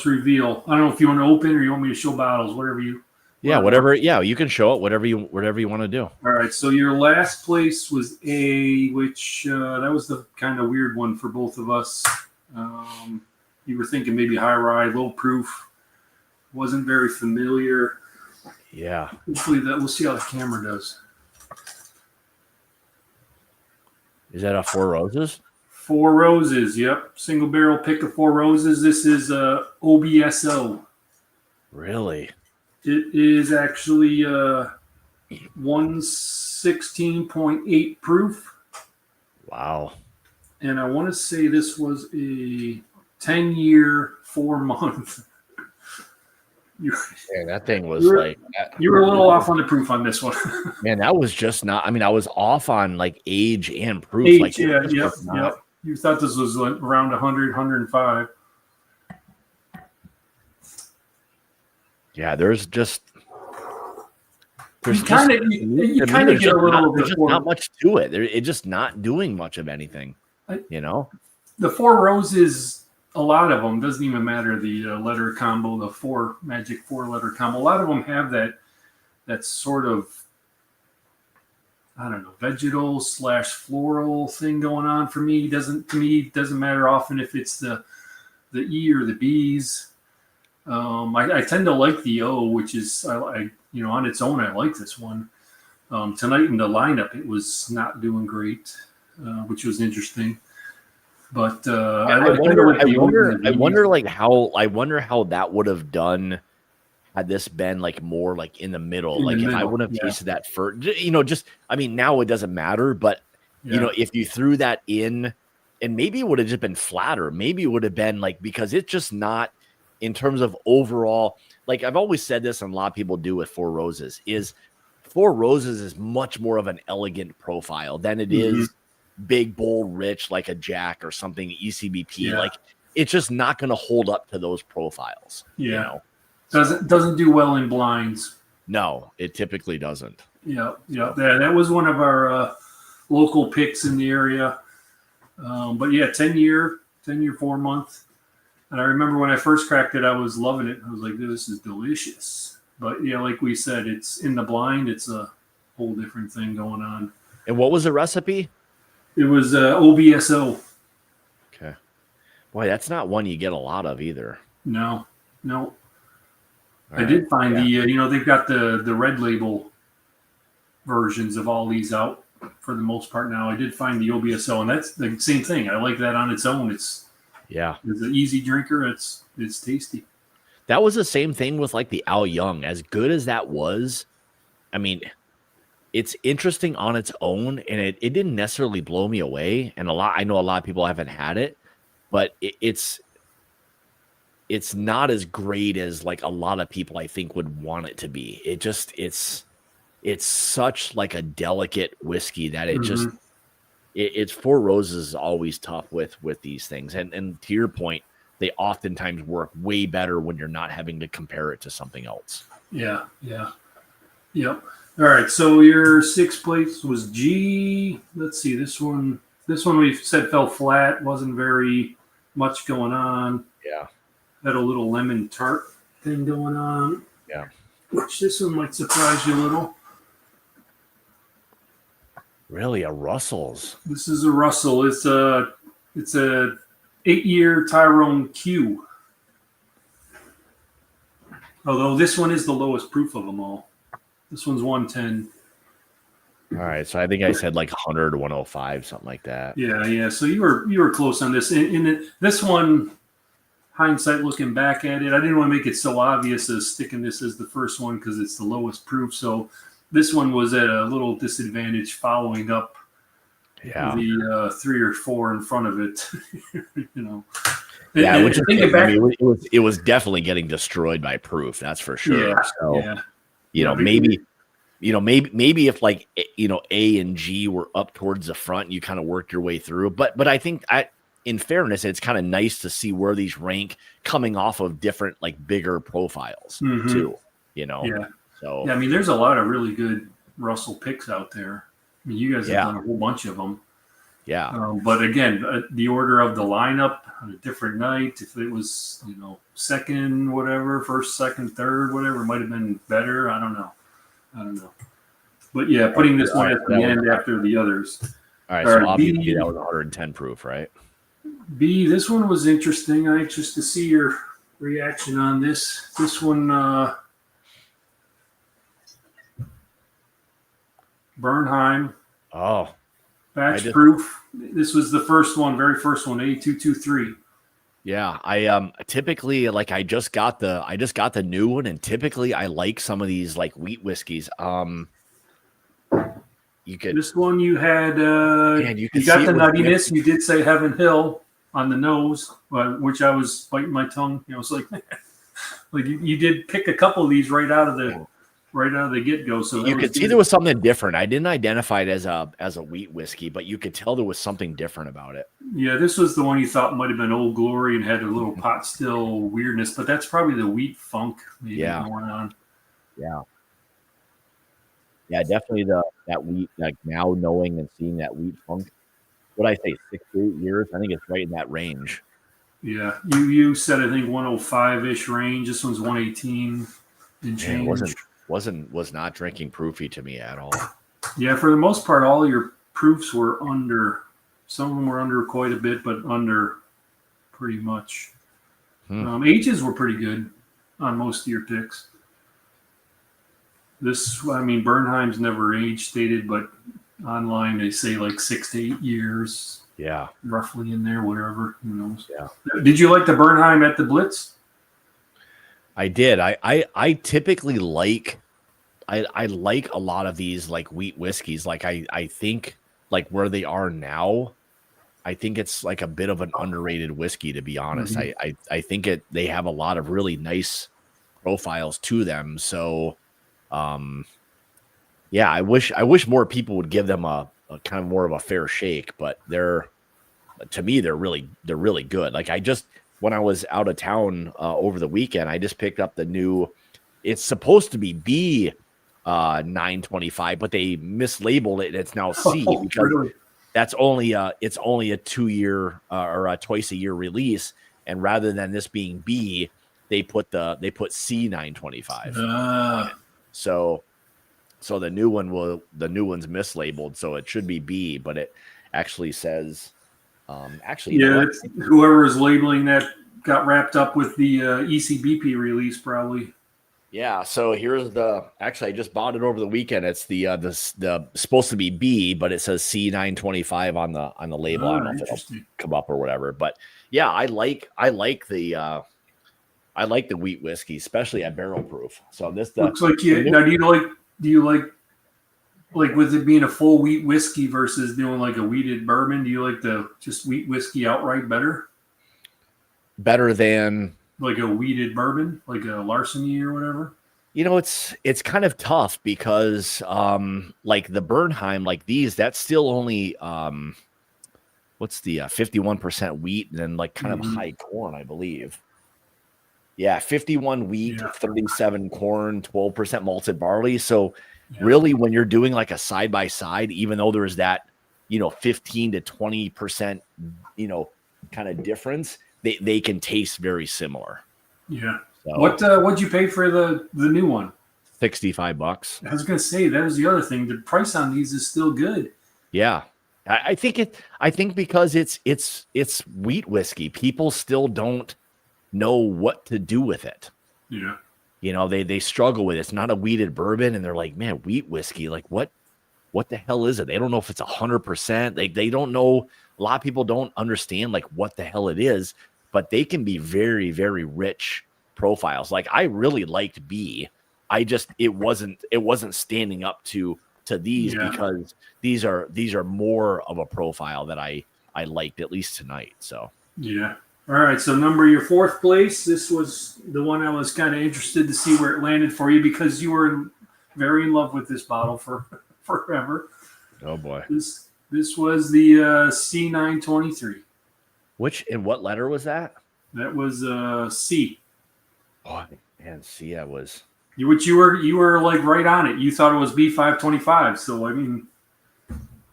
reveal. I don't know if you want to open or you want me to show bottles, whatever you. Yeah, whatever. Yeah, you can show it. Whatever you want to do. All right. So your last place was A, which that was the kind of weird one for both of us. You were thinking maybe high ride, low proof. Wasn't very familiar. Yeah. Hopefully that we'll see how the camera does. Is that a Four Roses? Four Roses. Yep. Single barrel pick of Four Roses. This is OBSO. Really? It is actually 116.8 proof. Wow. And I want to say this was a 10-year, 4-month. Yeah, that thing was you were a little off on the proof on this one. Man, that was just not. I mean, I was off on like age and proof. Age, like, yeah, yep. You thought this was like around 100, 105. Yeah, there's just you kind of get a little bit. There's not much to it. It's just not doing much of anything. The Four Roses. A lot of them, doesn't even matter the letter combo, the magic 4-letter combo. A lot of them have that sort of, I don't know, vegetal / floral thing going on for me. Doesn't matter often if it's the E or the B's. I tend to like the O, which is I on its own I like this one. Tonight in the lineup it was not doing great, which was interesting. But I wonder how that would have done had this been like more like in the middle. If I wouldn't have tasted that first, now it doesn't matter. But if you threw that in, and maybe it would have just been flatter. Maybe it would have been like, because it's just not in terms of overall. Like I've always said this, and a lot of people do with Four Roses is much more of an elegant profile than it is big, bold, rich, like a Jack or something, ECBP. Yeah. Like it's just not going to hold up to those profiles. Yeah. Doesn't do well in blinds. No, it typically doesn't. Yeah. That was one of our local picks in the area. But yeah, 10-year, 4-month. And I remember when I first cracked it, I was loving it. I was like, this is delicious. But yeah, like we said, it's in the blind. It's a whole different thing going on. And what was the recipe? It was OBSO. Okay. Boy, that's not one you get a lot of either. No. I did find they've got the red label versions of all these out for the most part now. I did find the OBSO, and that's the same thing. I like that on its own. It's an easy drinker. It's tasty. That was the same thing with like the Al Young. As good as that was, I mean, it's interesting on its own, and it didn't necessarily blow me away. And I know a lot of people haven't had it, but it's not as great as like a lot of people I think would want it to be. It's such like a delicate whiskey that it's Four Roses is always tough with these things. And to your point, they oftentimes work way better when you're not having to compare it to something else. Yeah. Yep. All right, so your sixth place was G. Let's see, this one we said fell flat, wasn't very much going on. Yeah. Had a little lemon tart thing going on. Yeah. Which this one might surprise you a little. Really, a Russell's. This is a Russell. It's a 8-year Tyrone Q. Although this one is the lowest proof of them all. This one's 110. All right, so I think I said like 100 or 105, something like that. Yeah. So you were close on this. This one, hindsight looking back at it, I didn't want to make it so obvious as sticking this as the first one because it's the lowest proof. So this one was at a little disadvantage following up the 3 or 4 in front of it. Yeah, it was definitely getting destroyed by proof. That's for sure. Yeah, so, yeah. maybe maybe if like, A and G were up towards the front, you kind of worked your way through. But I think in fairness, it's kind of nice to see where these rank coming off of different, like bigger profiles too, Yeah. So, yeah, I mean, there's a lot of really good Russell picks out there. I mean, you guys have done a whole bunch of them. Yeah. But again, the order of the lineup on a different night, if it was, second, whatever, first, second, third, whatever, might have been better. I don't know. But yeah, putting this one at the end after the others. All right. So obviously that was 110 proof, right? B, this one was interesting. I'm anxious to see your reaction on this. This one, Bernheim. Oh. Batch proof. This was the first one, very first one, A223. Yeah, I typically, like, I just got the new one, and typically I like some of these like wheat whiskeys. This one you had you got the nuttiness. You did say Heaven Hill on the nose, which I was biting my tongue. It's like like you did pick a couple of these right out of the get-go. So you could see there was something different. I didn't identify it as a wheat whiskey, but you could tell there was something different about it. Yeah, this was the one you thought might have been Old Glory and had a little pot still weirdness, but that's probably the wheat funk maybe going on. Yeah. Yeah, definitely that wheat, like now knowing and seeing that wheat funk. What I say, 6 to 8 years? I think it's right in that range. Yeah, you said I think 105-ish range. This one's 118 and change. Was not drinking proofy to me at all. Yeah, for the most part, all your proofs were under. Some of them were under quite a bit, but under pretty much. Ages were pretty good on most of your picks. Bernheim's never age stated, but online they say like 6 to 8 years. Yeah, roughly in there, whatever. Who knows? Yeah. Did you like the Bernheim at the Blitz? I did. I typically like I like a lot of these like wheat whiskeys. Like I think like where they are now, I think it's like a bit of an underrated whiskey, to be honest. I think they have a lot of really nice profiles to them. So yeah, I wish more people would give them a kind of more of a fair shake, but to me they're really good. Like when I was out of town over the weekend, I just picked up the new. It's supposed to be B 925, but they mislabeled it and it's now C because really? That's only it's only a 2-year or a twice a year release, and rather than this being B, they put C 925. So the new one's mislabeled, so it should be B, but it actually says whoever is labeling that got wrapped up with the ECBP release probably. Yeah, so here's I just bought it over the weekend. It's the supposed to be B, but it says C 925 on the label. I don't know if it'll come up or whatever, but yeah, I like the wheat whiskey, especially at barrel proof. So this looks like now. Do you like with it being a full wheat whiskey versus doing like a wheated bourbon? Do you like the just wheat whiskey outright better? Better than like a wheated bourbon, like a Larceny or whatever? It's kind of tough because like the Bernheim, like these, that's still only what's the 51% wheat and then like kind of high corn, I believe. Yeah, 51 wheat, 37 corn, 12% malted barley. So really when you're doing like a side by side, even though there's that 15 to 20% kind of difference, they can taste very similar. Yeah. So, what'd you pay for the new one? $65. I was gonna say that was the other thing. The price on these is still good. Yeah. I think because it's wheat whiskey, people still don't know what to do with it. Yeah. They struggle with it. It's not a wheated bourbon, and they're like, man, wheat whiskey, like what the hell is it? They don't know if it's 100%. They don't know. A lot of people don't understand like what the hell it is, but they can be very, very rich profiles. Like I really liked B. It wasn't standing up to these because these are more of a profile that I liked, at least tonight. So yeah. All right. So your fourth place. This was the one I was kind of interested to see where it landed for you because you were very in love with this bottle for forever. Oh boy. This was the C923. In what letter was that? That was C. Oh man, see, I was. You were like right on it. You thought it was B525. So I mean,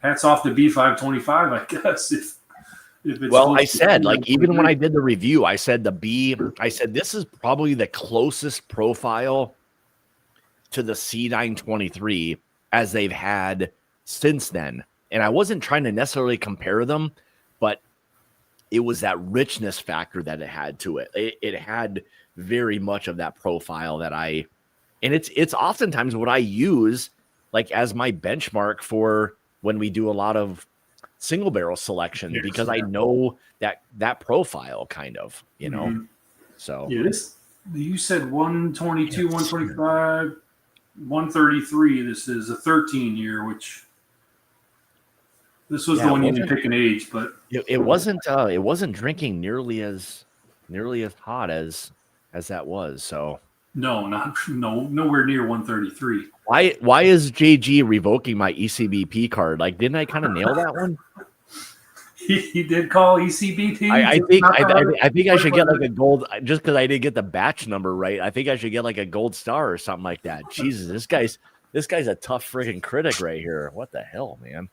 hats off to B525, I guess. If it's Well, I said, like, even when I did the review, I said I said this is probably the closest profile to the C923 as they've had since then. And I wasn't trying to necessarily compare them, but it was that richness factor that it had to it. It had very much of that profile and it's oftentimes what I use like as my benchmark for when we do a lot of single barrel selection, because I know that profile kind of, you know. Mm-hmm. So yeah, you said 122, 125, 133. This is a 13-year, which this was the one you didn't pick an age, but it wasn't drinking nearly as hot as that was. So nowhere near 133. Why is JG revoking my ECBP card? Like, didn't I kind of nail that one? He did call ECBP. I think I should get like a gold, just because I didn't get the batch number right. I think I should get like a gold star or something like that. Jesus, this guy's a tough freaking critic right here. What the hell, man?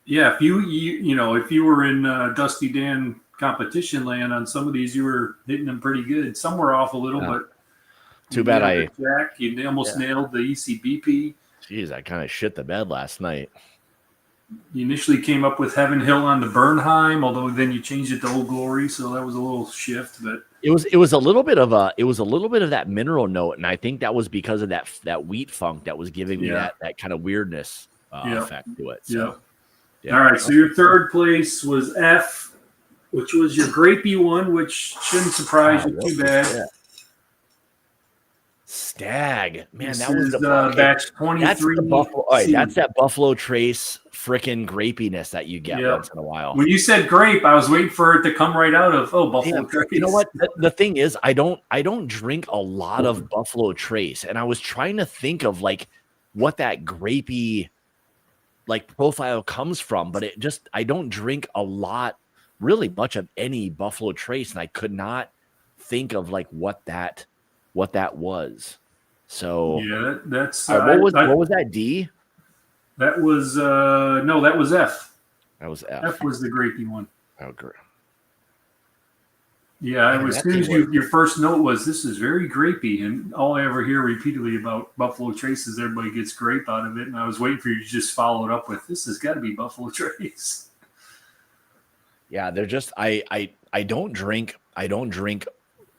Yeah, if you were in Dusty Dan competition land on some of these, you were hitting them pretty good. Some were off a little, but too bad you almost nailed the ECBP. Jeez, I kind of shit the bed last night. You initially came up with Heaven Hill on the Bernheim, although then you changed it to Old Glory, so that was a little shift. But it was a little bit of that mineral note, and I think that was because of that wheat funk that was giving me that kind of weirdness effect to it. So, yeah. All right, so your third place was F, which was your grapey one, which shouldn't surprise you too bad. Stag, man, this that was the batch 23. That's the Buffalo. All right, that's that Buffalo Trace frickin' grapiness that you get once in a while. When you said grape, I was waiting for it to come right out of Buffalo Trace. You know what? The thing is, I don't drink a lot of Buffalo Trace, and I was trying to think of like what that grapey like profile comes from, but I don't drink a lot, really much of any Buffalo Trace, and I could not think of like what that was. So yeah, that's what was that D? That was no, that was F. That was F. F was the grapey one. Oh, great. Yeah, as soon as your first note was, this is very grapey, and all I ever hear repeatedly about Buffalo Trace is everybody gets grape out of it, and I was waiting for you to just follow it up with, this has got to be Buffalo Trace. Yeah, they're just I don't drink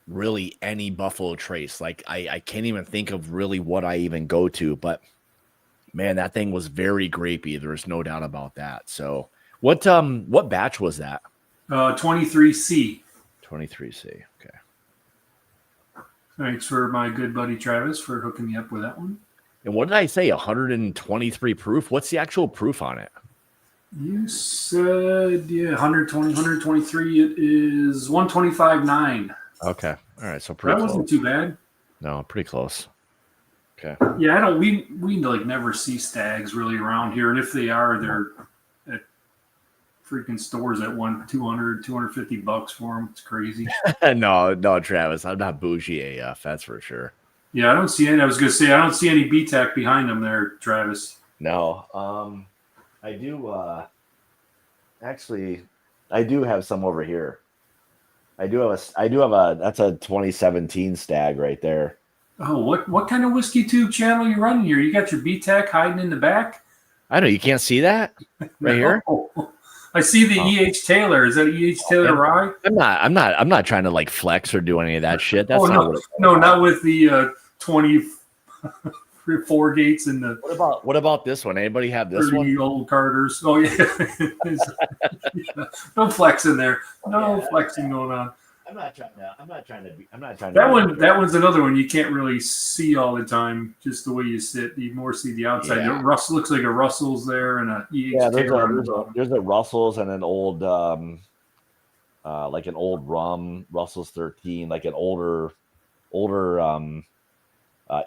really any Buffalo Trace. Like I can't even think of really what I even go to, but man, that thing was very grapey. There's no doubt about that. So what batch was that? 23C. 23C. Okay. Thanks for my good buddy Travis for hooking me up with that one. And what did I say? 123 proof? What's the actual proof on it? You said 120, 123. It is 125.9. Okay. All right. So pretty that close. Wasn't too bad. No, pretty close. Okay. Yeah, I don't. We like never see stags really around here, and if they are, they're at freaking stores at $200, $250 for them. It's crazy. No, Travis, I'm not bougie AF. That's for sure. Yeah, I don't see any. I was gonna say I don't see any BTAC behind them there, Travis. No. I do. Actually, I do have some over here. I do have a. That's a 2017 stag right there. Oh, what kind of whiskey tube channel you running here? You got your BTAC hiding in the back? I know you can't see that right here. I see the E.H. Taylor. Is that E.H. Taylor rye? I'm not trying to like flex or do any of that shit. That's not with the 24 gates and the. What about this one? Anybody have this one? Old Carters. Oh yeah. No flex in there. No flexing going on. I'm not trying to. That one's another one you can't really see all the time, just the way you sit. You more see the outside. Yeah. Russell looks like a Russell's there and a EH. Yeah, there's a Russell's and an old like an old rum Russell's 13, like an older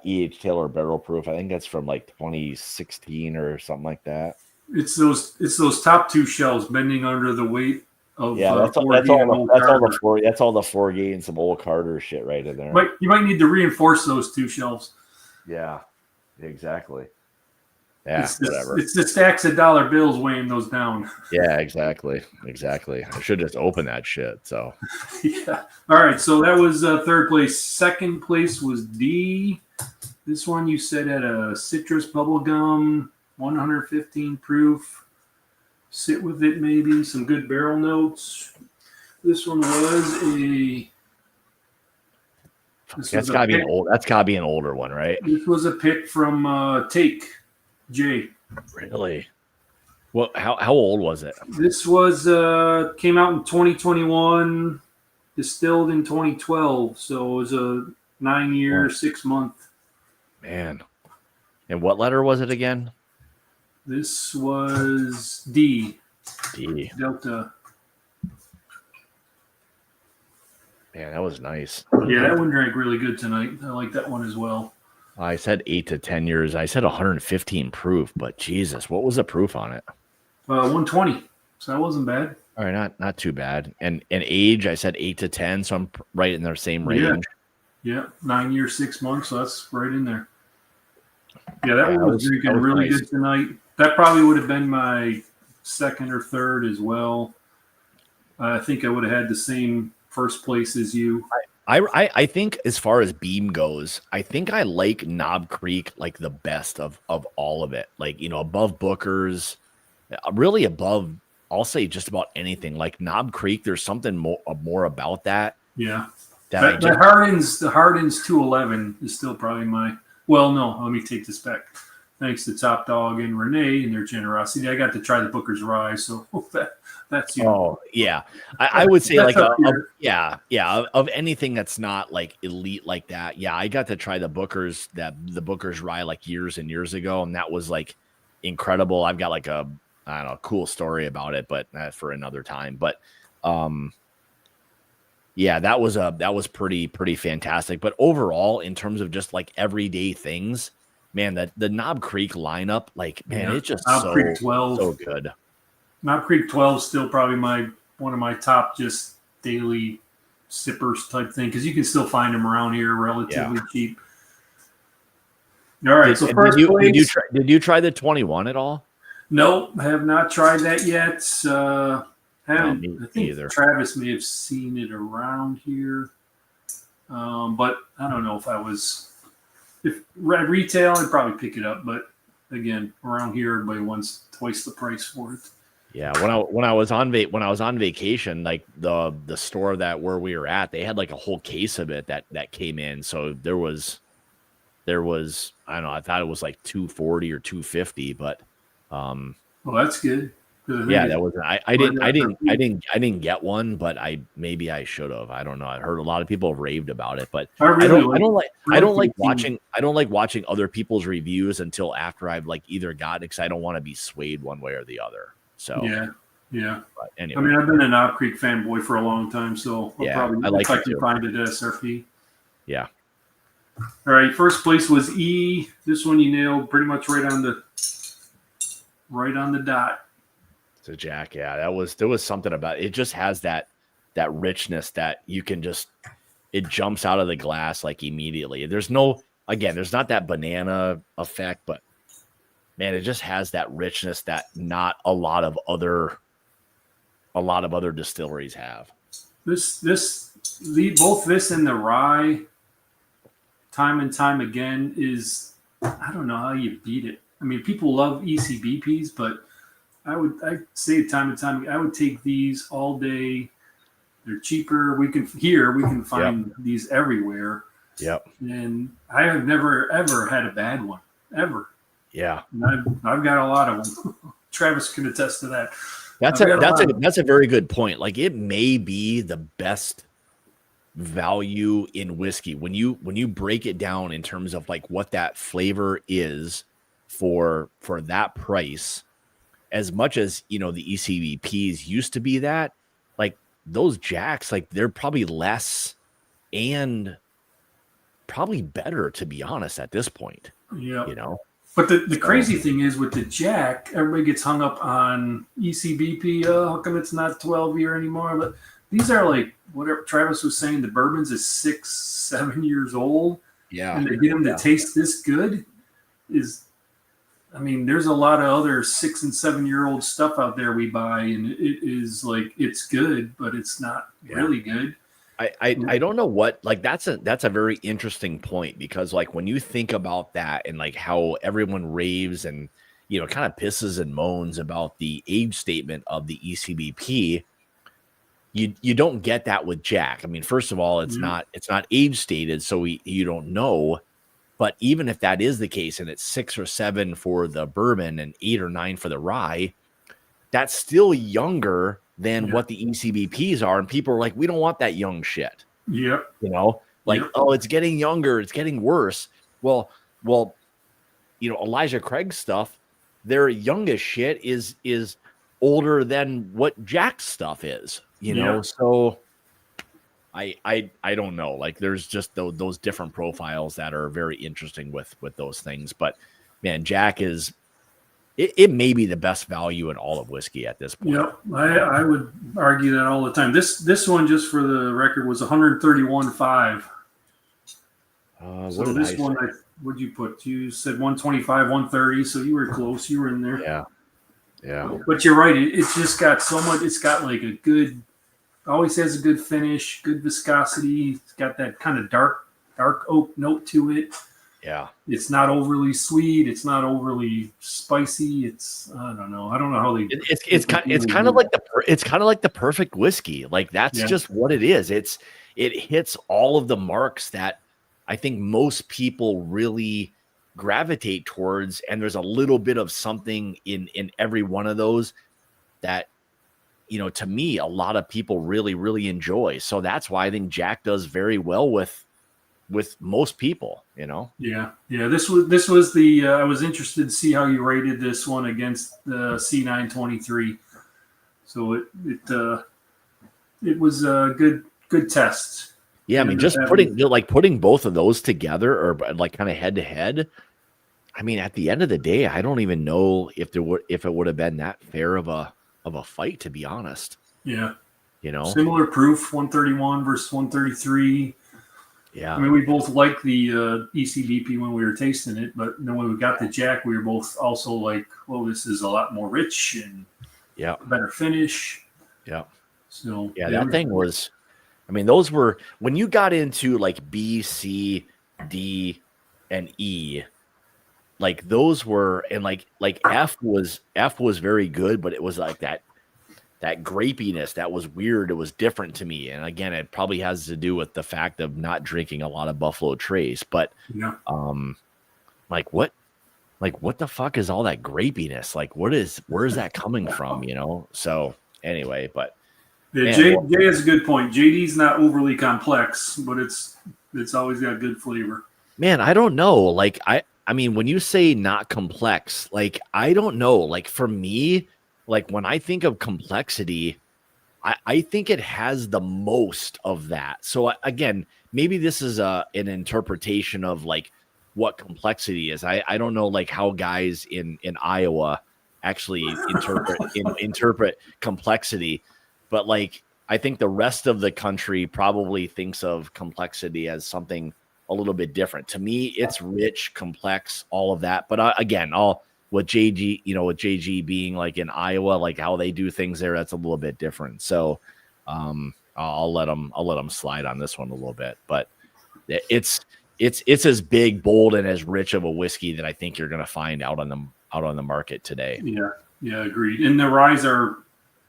E.H. Taylor Barrel Proof. I think that's from like 2016 or something like that. It's those top two shells bending under the weight of Yeah, that's all. That's all the Forgate and some old Carter shit right in there. But you might need to reinforce those two shelves. Yeah, exactly. Yeah, whatever. It's the stacks of dollar bills weighing those down. Yeah, exactly. I should just open that shit. So yeah. All right. So that was third place. Second place was D. This one you said had a citrus bubble gum, 115 proof. Sit with it, maybe some good barrel notes. This one was a. That's gotta be an older one, right? This was a pick from Take J. Really? Well, how old was it? This was came out in 2021, distilled in 2012. So it was a 9-year, 6-month. Man. And what letter was it again? This was D. D. Delta. Man, that was nice. Yeah, that one drank really good tonight. I like that one as well. I said 8 to 10 years. I said 115 proof, but Jesus, what was the proof on it? 120. So that wasn't bad. All right, not too bad. And age, I said 8 to 10, so I'm right in their same range. Yeah, 9 years, 6 months. So that's right in there. Yeah, that one was drinking really nice. Good tonight. That probably would have been my second or third as well. I think I would have had the same first place as you. I think as far as Beam goes, I think I like Knob Creek like the best of all of it. Like, above Booker's, really above, I'll say just about anything. Like Knob Creek, there's something more about that. Yeah. The Hardin's 211 is still probably my. Well, no, let me take this back. Thanks to Top Dog and Renee and their generosity, I got to try the Booker's Rye, so that's Oh yeah, I would say like of anything that's not like elite like that. Yeah, I got to try the Booker's Rye like years and years ago, and that was like incredible. I've got like a cool story about it, but that's for another time. But yeah, that was pretty fantastic. But overall, in terms of just like everyday things, man, the Knob Creek lineup, like, man, it's just so good. Knob Creek 12 is still probably one of my top just daily sippers type thing, because you can still find them around here relatively cheap. All right, so first place. Did you try the 21 at all? Nope, have not tried that yet. I think either. Travis may have seen it around here, but I don't know if retail, I'd probably pick it up. But again, around here, everybody wants twice the price for it. Yeah, when I was on vacation, like the store where we were at, they had like a whole case of it that came in. So there was I don't know, I thought it was like $240 or $250, but well, that's good. Yeah, that was I didn't get one, but maybe I should have. I don't know. I heard a lot of people raved about it, but I don't like watching other people's reviews until after I've like either got it, because I don't want to be swayed one way or the other. So yeah. But anyway, I mean, I've been a Knob Creek fanboy for a long time, so I like it too. Find it at SRP. Yeah. All right, first place was E. This one you nailed pretty much right on the dot. So Jack, yeah, there was something about it. It just has that richness that you can just, it jumps out of the glass like immediately. There's not that banana effect, but man, it just has that richness that not a lot of other distilleries have. Both this and the rye, time and time again, is, I don't know how you beat it. I mean, people love ECBPs, but I'd say time and time, I would take these all day. They're cheaper. We can find these everywhere. Yep. And I have never ever had a bad one, ever. Yeah. And I've got a lot of them. Travis can attest to that. That's a very good point. Like, it may be the best value in whiskey when you break it down in terms of like what that flavor is for that price. As much as, the ECBPs used to be that, like those Jacks, like they're probably less, and probably better, to be honest, at this point. Yeah. You know, But the crazy thing is with the Jack, everybody gets hung up on ECBP. Oh, how come it's not 12-year anymore? But these are like whatever Travis was saying. The bourbons is 6, 7 years old, yeah, and to get them to taste this good is, I mean, there's a lot of other 6 and 7-year-old stuff out there we buy, and it is like it's good, but it's not really good. I don't know what, like, that's a very interesting point, because like when you think about that and like how everyone raves and, you know, kind of pisses and moans about the age statement of the ECBP, you don't get that with Jack. I mean, first of all, it's not age stated, so you don't know. But even if that is the case, and it's 6 or 7 for the bourbon and 8 or 9 for the rye, that's still younger than what the ECBPs are. And people are like, we don't want that young shit. Yep. You know, like, oh, it's getting younger, it's getting worse. Well, you know, Elijah Craig's stuff, their youngest shit is older than what Jack's stuff is, you know. So I don't know. Like, there's just those different profiles that are very interesting with those things. But man, Jack is, it may be the best value in all of whiskey at this point. Yep, I would argue that all the time. This one, just for the record, was 131.5. So this one, what'd you put? You said 125, 130, so you were close. You were in there. Yeah. But you're right. It's just got so much. It's got like a good, always has a good finish, good viscosity. It's got that kind of dark oak note to it. Yeah. It's not overly sweet. It's not overly spicy. It's, I don't know how they. It's kind of like the perfect whiskey. Like, that's just what it is. It hits all of the marks that I think most people really gravitate towards, and there's a little bit of something in every one of those that, you know, to me, a lot of people really, really enjoy. So that's why I think Jack does very well with most people, you know. Yeah. This was the I was interested to see how you rated this one against the C923. So it was a good test. Yeah, I mean, just putting both of those together, or like kind of head to head. I mean, at the end of the day, I don't even know if it would have been that fair of a fight, to be honest. Yeah. You know, similar proof, 131 versus 133. Yeah. I mean, we both liked the ECBP when we were tasting it, but then when we got the Jack, we were both also like, well, this is a lot more rich and better finish. Yeah. So that thing was, I mean, those were, when you got into like B, C, D, and E, like those were, and like F was very good, but it was like that grapiness that was weird. It was different to me. And again, it probably has to do with the fact of not drinking a lot of Buffalo Trace, but like what the fuck is all that grapiness? Like, where is that coming from? You know? So anyway, but Jay has a good point. JD's not overly complex, but it's always got good flavor. Man, I don't know. Like, I mean, when you say not complex, like, I don't know. Like, for me, like, when I think of complexity, I think it has the most of that. So again, maybe this is an interpretation of like what complexity is. I don't know, like, how guys in Iowa actually interpret complexity, but like, I think the rest of the country probably thinks of complexity as something a little bit different. To me, it's rich, complex, all of that. But again, with JG being like in Iowa, like how they do things there, that's a little bit different. So I'll let them slide on this one a little bit. But it's as big, bold, and as rich of a whiskey that I think you're going to find out on the market today. Yeah, agreed. And the ryes are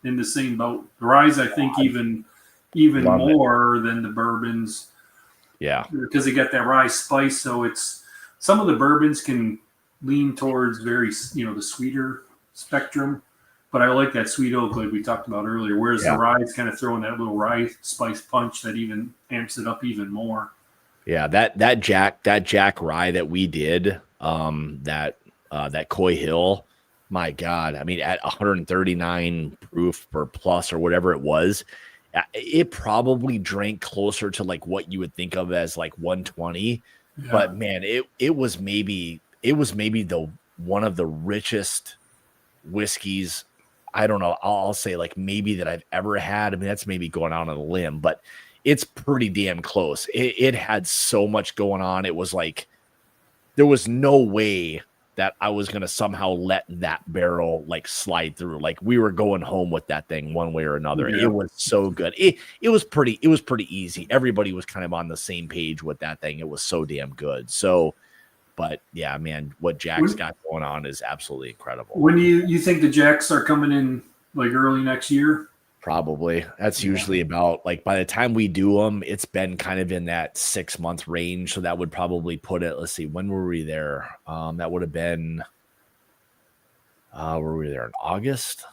in the same boat. The ryes, I think, even more than the bourbons. Yeah, because they got that rye spice. So it's, some of the bourbons can lean towards very, the sweeter spectrum, but I like that sweet oak like we talked about earlier. Whereas the rye is kind of throwing that little rye spice punch that even amps it up even more. Yeah, that Jack rye that we did, that Coy Hill, my God, I mean, at 139 proof per plus or whatever it was, It probably drank closer to like what you would think of as like 120, Yeah. but man, it was maybe the one of the richest whiskeys. I don't know. I'll say like maybe that I've ever had. I mean, that's maybe going out on a limb, but it's pretty damn close. It had so much going on. It was like there was no way that I was going to somehow let that barrel like slide through. Like we were going home with that thing one way or another. Yeah. It was so good. It was pretty easy. Everybody was kind of on the same page with that thing. It was so damn good. So, but yeah, man, what Jack's got going on is absolutely incredible. When you think the Jacks are coming in like early next year? Probably. That's usually about like by the time we do them, it's been kind of in that 6-month range. So that would probably put it. Let's see, when were we there? That would have been. Were we there in August?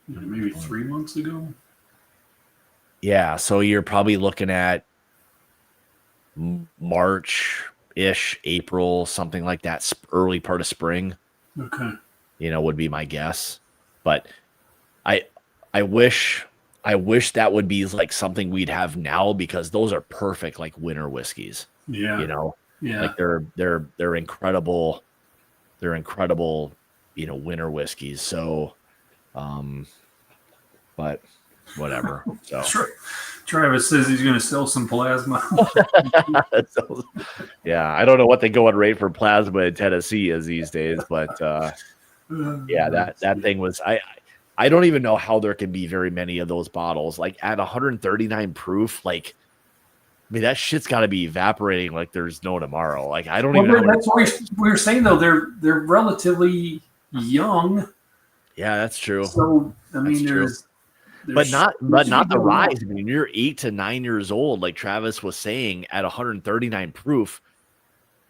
Maybe 3 months ago. Yeah, so you're probably looking at March-ish, April, something like that. Early part of spring. Okay. Would be my guess, but I wish that would be like something we'd have now because those are perfect like winter whiskeys. Yeah. Yeah. Like they're incredible. They're incredible, winter whiskeys. So, but whatever. So Travis says he's going to sell some plasma. Yeah, I don't know what the going rate for plasma in Tennessee is these days, but yeah, that thing was I don't even know how there can be very many of those bottles. Like at 139 proof, like I mean that shit's got to be evaporating like there's no tomorrow. Like I don't even know. That's what we were saying though. They're relatively young. Yeah, that's true. So I mean, there's but not the rise. I mean, you're 8 to 9 years old, like Travis was saying, at 139 proof.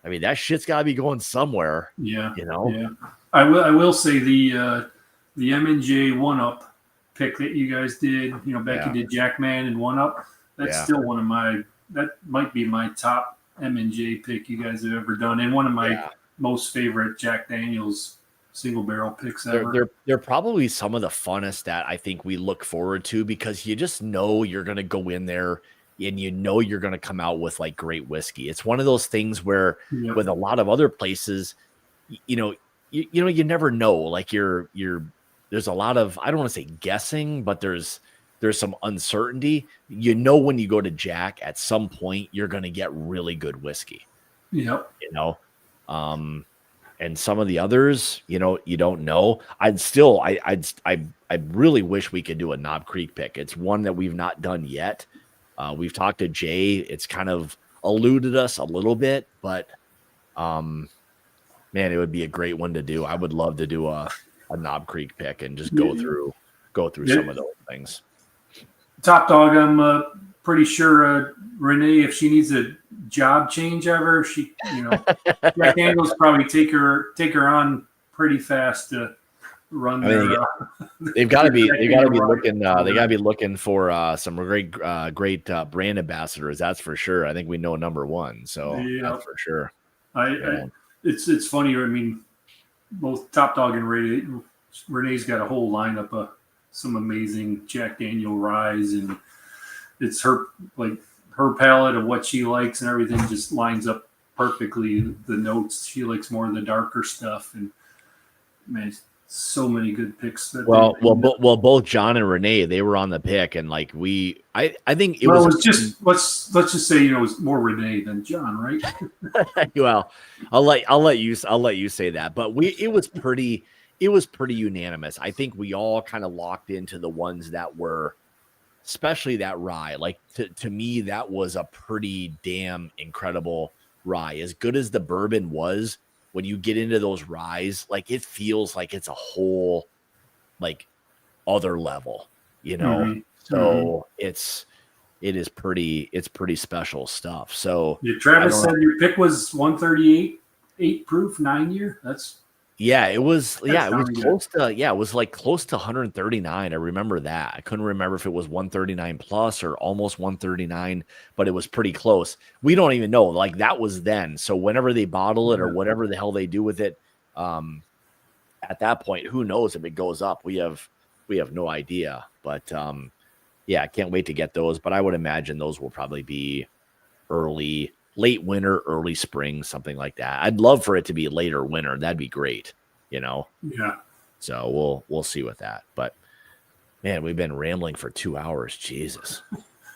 I mean, that shit's got to be going somewhere. Yeah, Yeah. I will say the M&J 1-Up pick that you guys did, Becky did Jackman and 1-Up. That's still one of that might be my top M&J pick you guys have ever done, and one of my most favorite Jack Daniels single barrel picks ever. They're probably some of the funnest that I think we look forward to because you just know you're going to go in there and you're going to come out with like great whiskey. It's one of those things where with a lot of other places, you never know. Like there's a lot of, I don't want to say guessing, but there's some uncertainty. When you go to Jack, at some point you're going to get really good whiskey. Yep. And some of the others, you don't know. I really wish we could do a Knob Creek pick. It's one that we've not done yet. We've talked to Jay. It's kind of eluded us a little bit, but man, it would be a great one to do. I would love to do a Knob Creek pick and just go through some of those things. Top Dog, I'm pretty sure Renee, if she needs a job change ever, she, Jack Daniels probably take her on pretty fast to run. They've got to be looking for some great brand ambassadors. That's for sure. I think we know number one, so that's for sure. It's funny. I mean, both Top Dog and Renee's got a whole lineup of some amazing Jack Daniel ryes, and it's her palette of what she likes and everything just lines up perfectly. The notes, she likes more of the darker stuff, and man, so many good picks. Both John and Renee, they were on the pick, and like I think it was just let's just say it was more Renee than John, right? Well, I'll let you say that, but it was pretty unanimous. I think we all kind of locked into the ones that were, especially that rye. Like to me, that was a pretty damn incredible rye. As good as the bourbon was, when you get into those ryes, like it feels like it's a whole like other level, So it is pretty special stuff. So Travis said your pick was 138, 8 proof, 9 year. It was close to it was like close to 139. I remember that. I couldn't remember if it was 139 plus or almost 139, but it was pretty close. We don't even know. Like that was then. So whenever they bottle it or whatever the hell they do with it, at that point, who knows if it goes up? We have no idea. But yeah, I can't wait to get those. But I would imagine those will probably be late winter, early spring, something like that. I'd love for it to be later winter. That'd be great, Yeah. So we'll see with that. But man, we've been rambling for 2 hours. Jesus.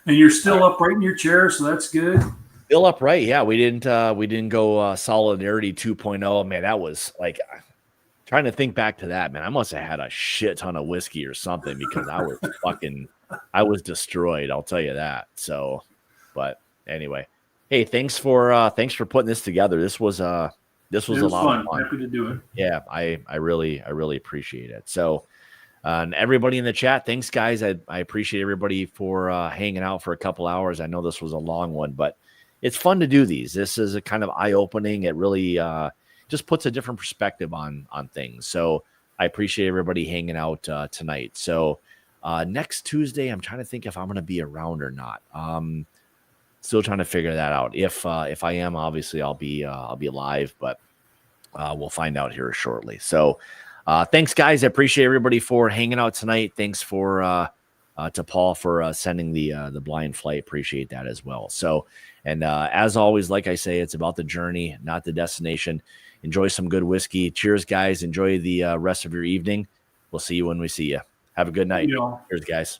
And you're still upright in your chair, so that's good. Still upright. Yeah, we didn't go Solidarity 2.0. Man, that was like trying to think back to that, man. I must have had a shit ton of whiskey or something because I was destroyed. I'll tell you that. So, but anyway, hey, thanks for putting this together. This was a lot of fun. Happy to do it. Yeah, I really appreciate it. So, and everybody in the chat, thanks guys. I appreciate everybody for hanging out for a couple hours. I know this was a long one, but it's fun to do these. This is a kind of eye-opening. It really just puts a different perspective on things. So I appreciate everybody hanging out tonight. So next Tuesday, I'm trying to think if I'm going to be around or not. Still trying to figure that out. If I am, obviously I'll be live, but we'll find out here shortly. So thanks guys. I appreciate everybody for hanging out tonight. Thanks for to Paul for sending the blind flight. Appreciate that as well. So, and as always, like I say, it's about the journey, not the destination. Enjoy some good whiskey. Cheers, guys. Enjoy the rest of your evening. We'll see you when we see you. Have a good night. Yeah. Cheers, guys.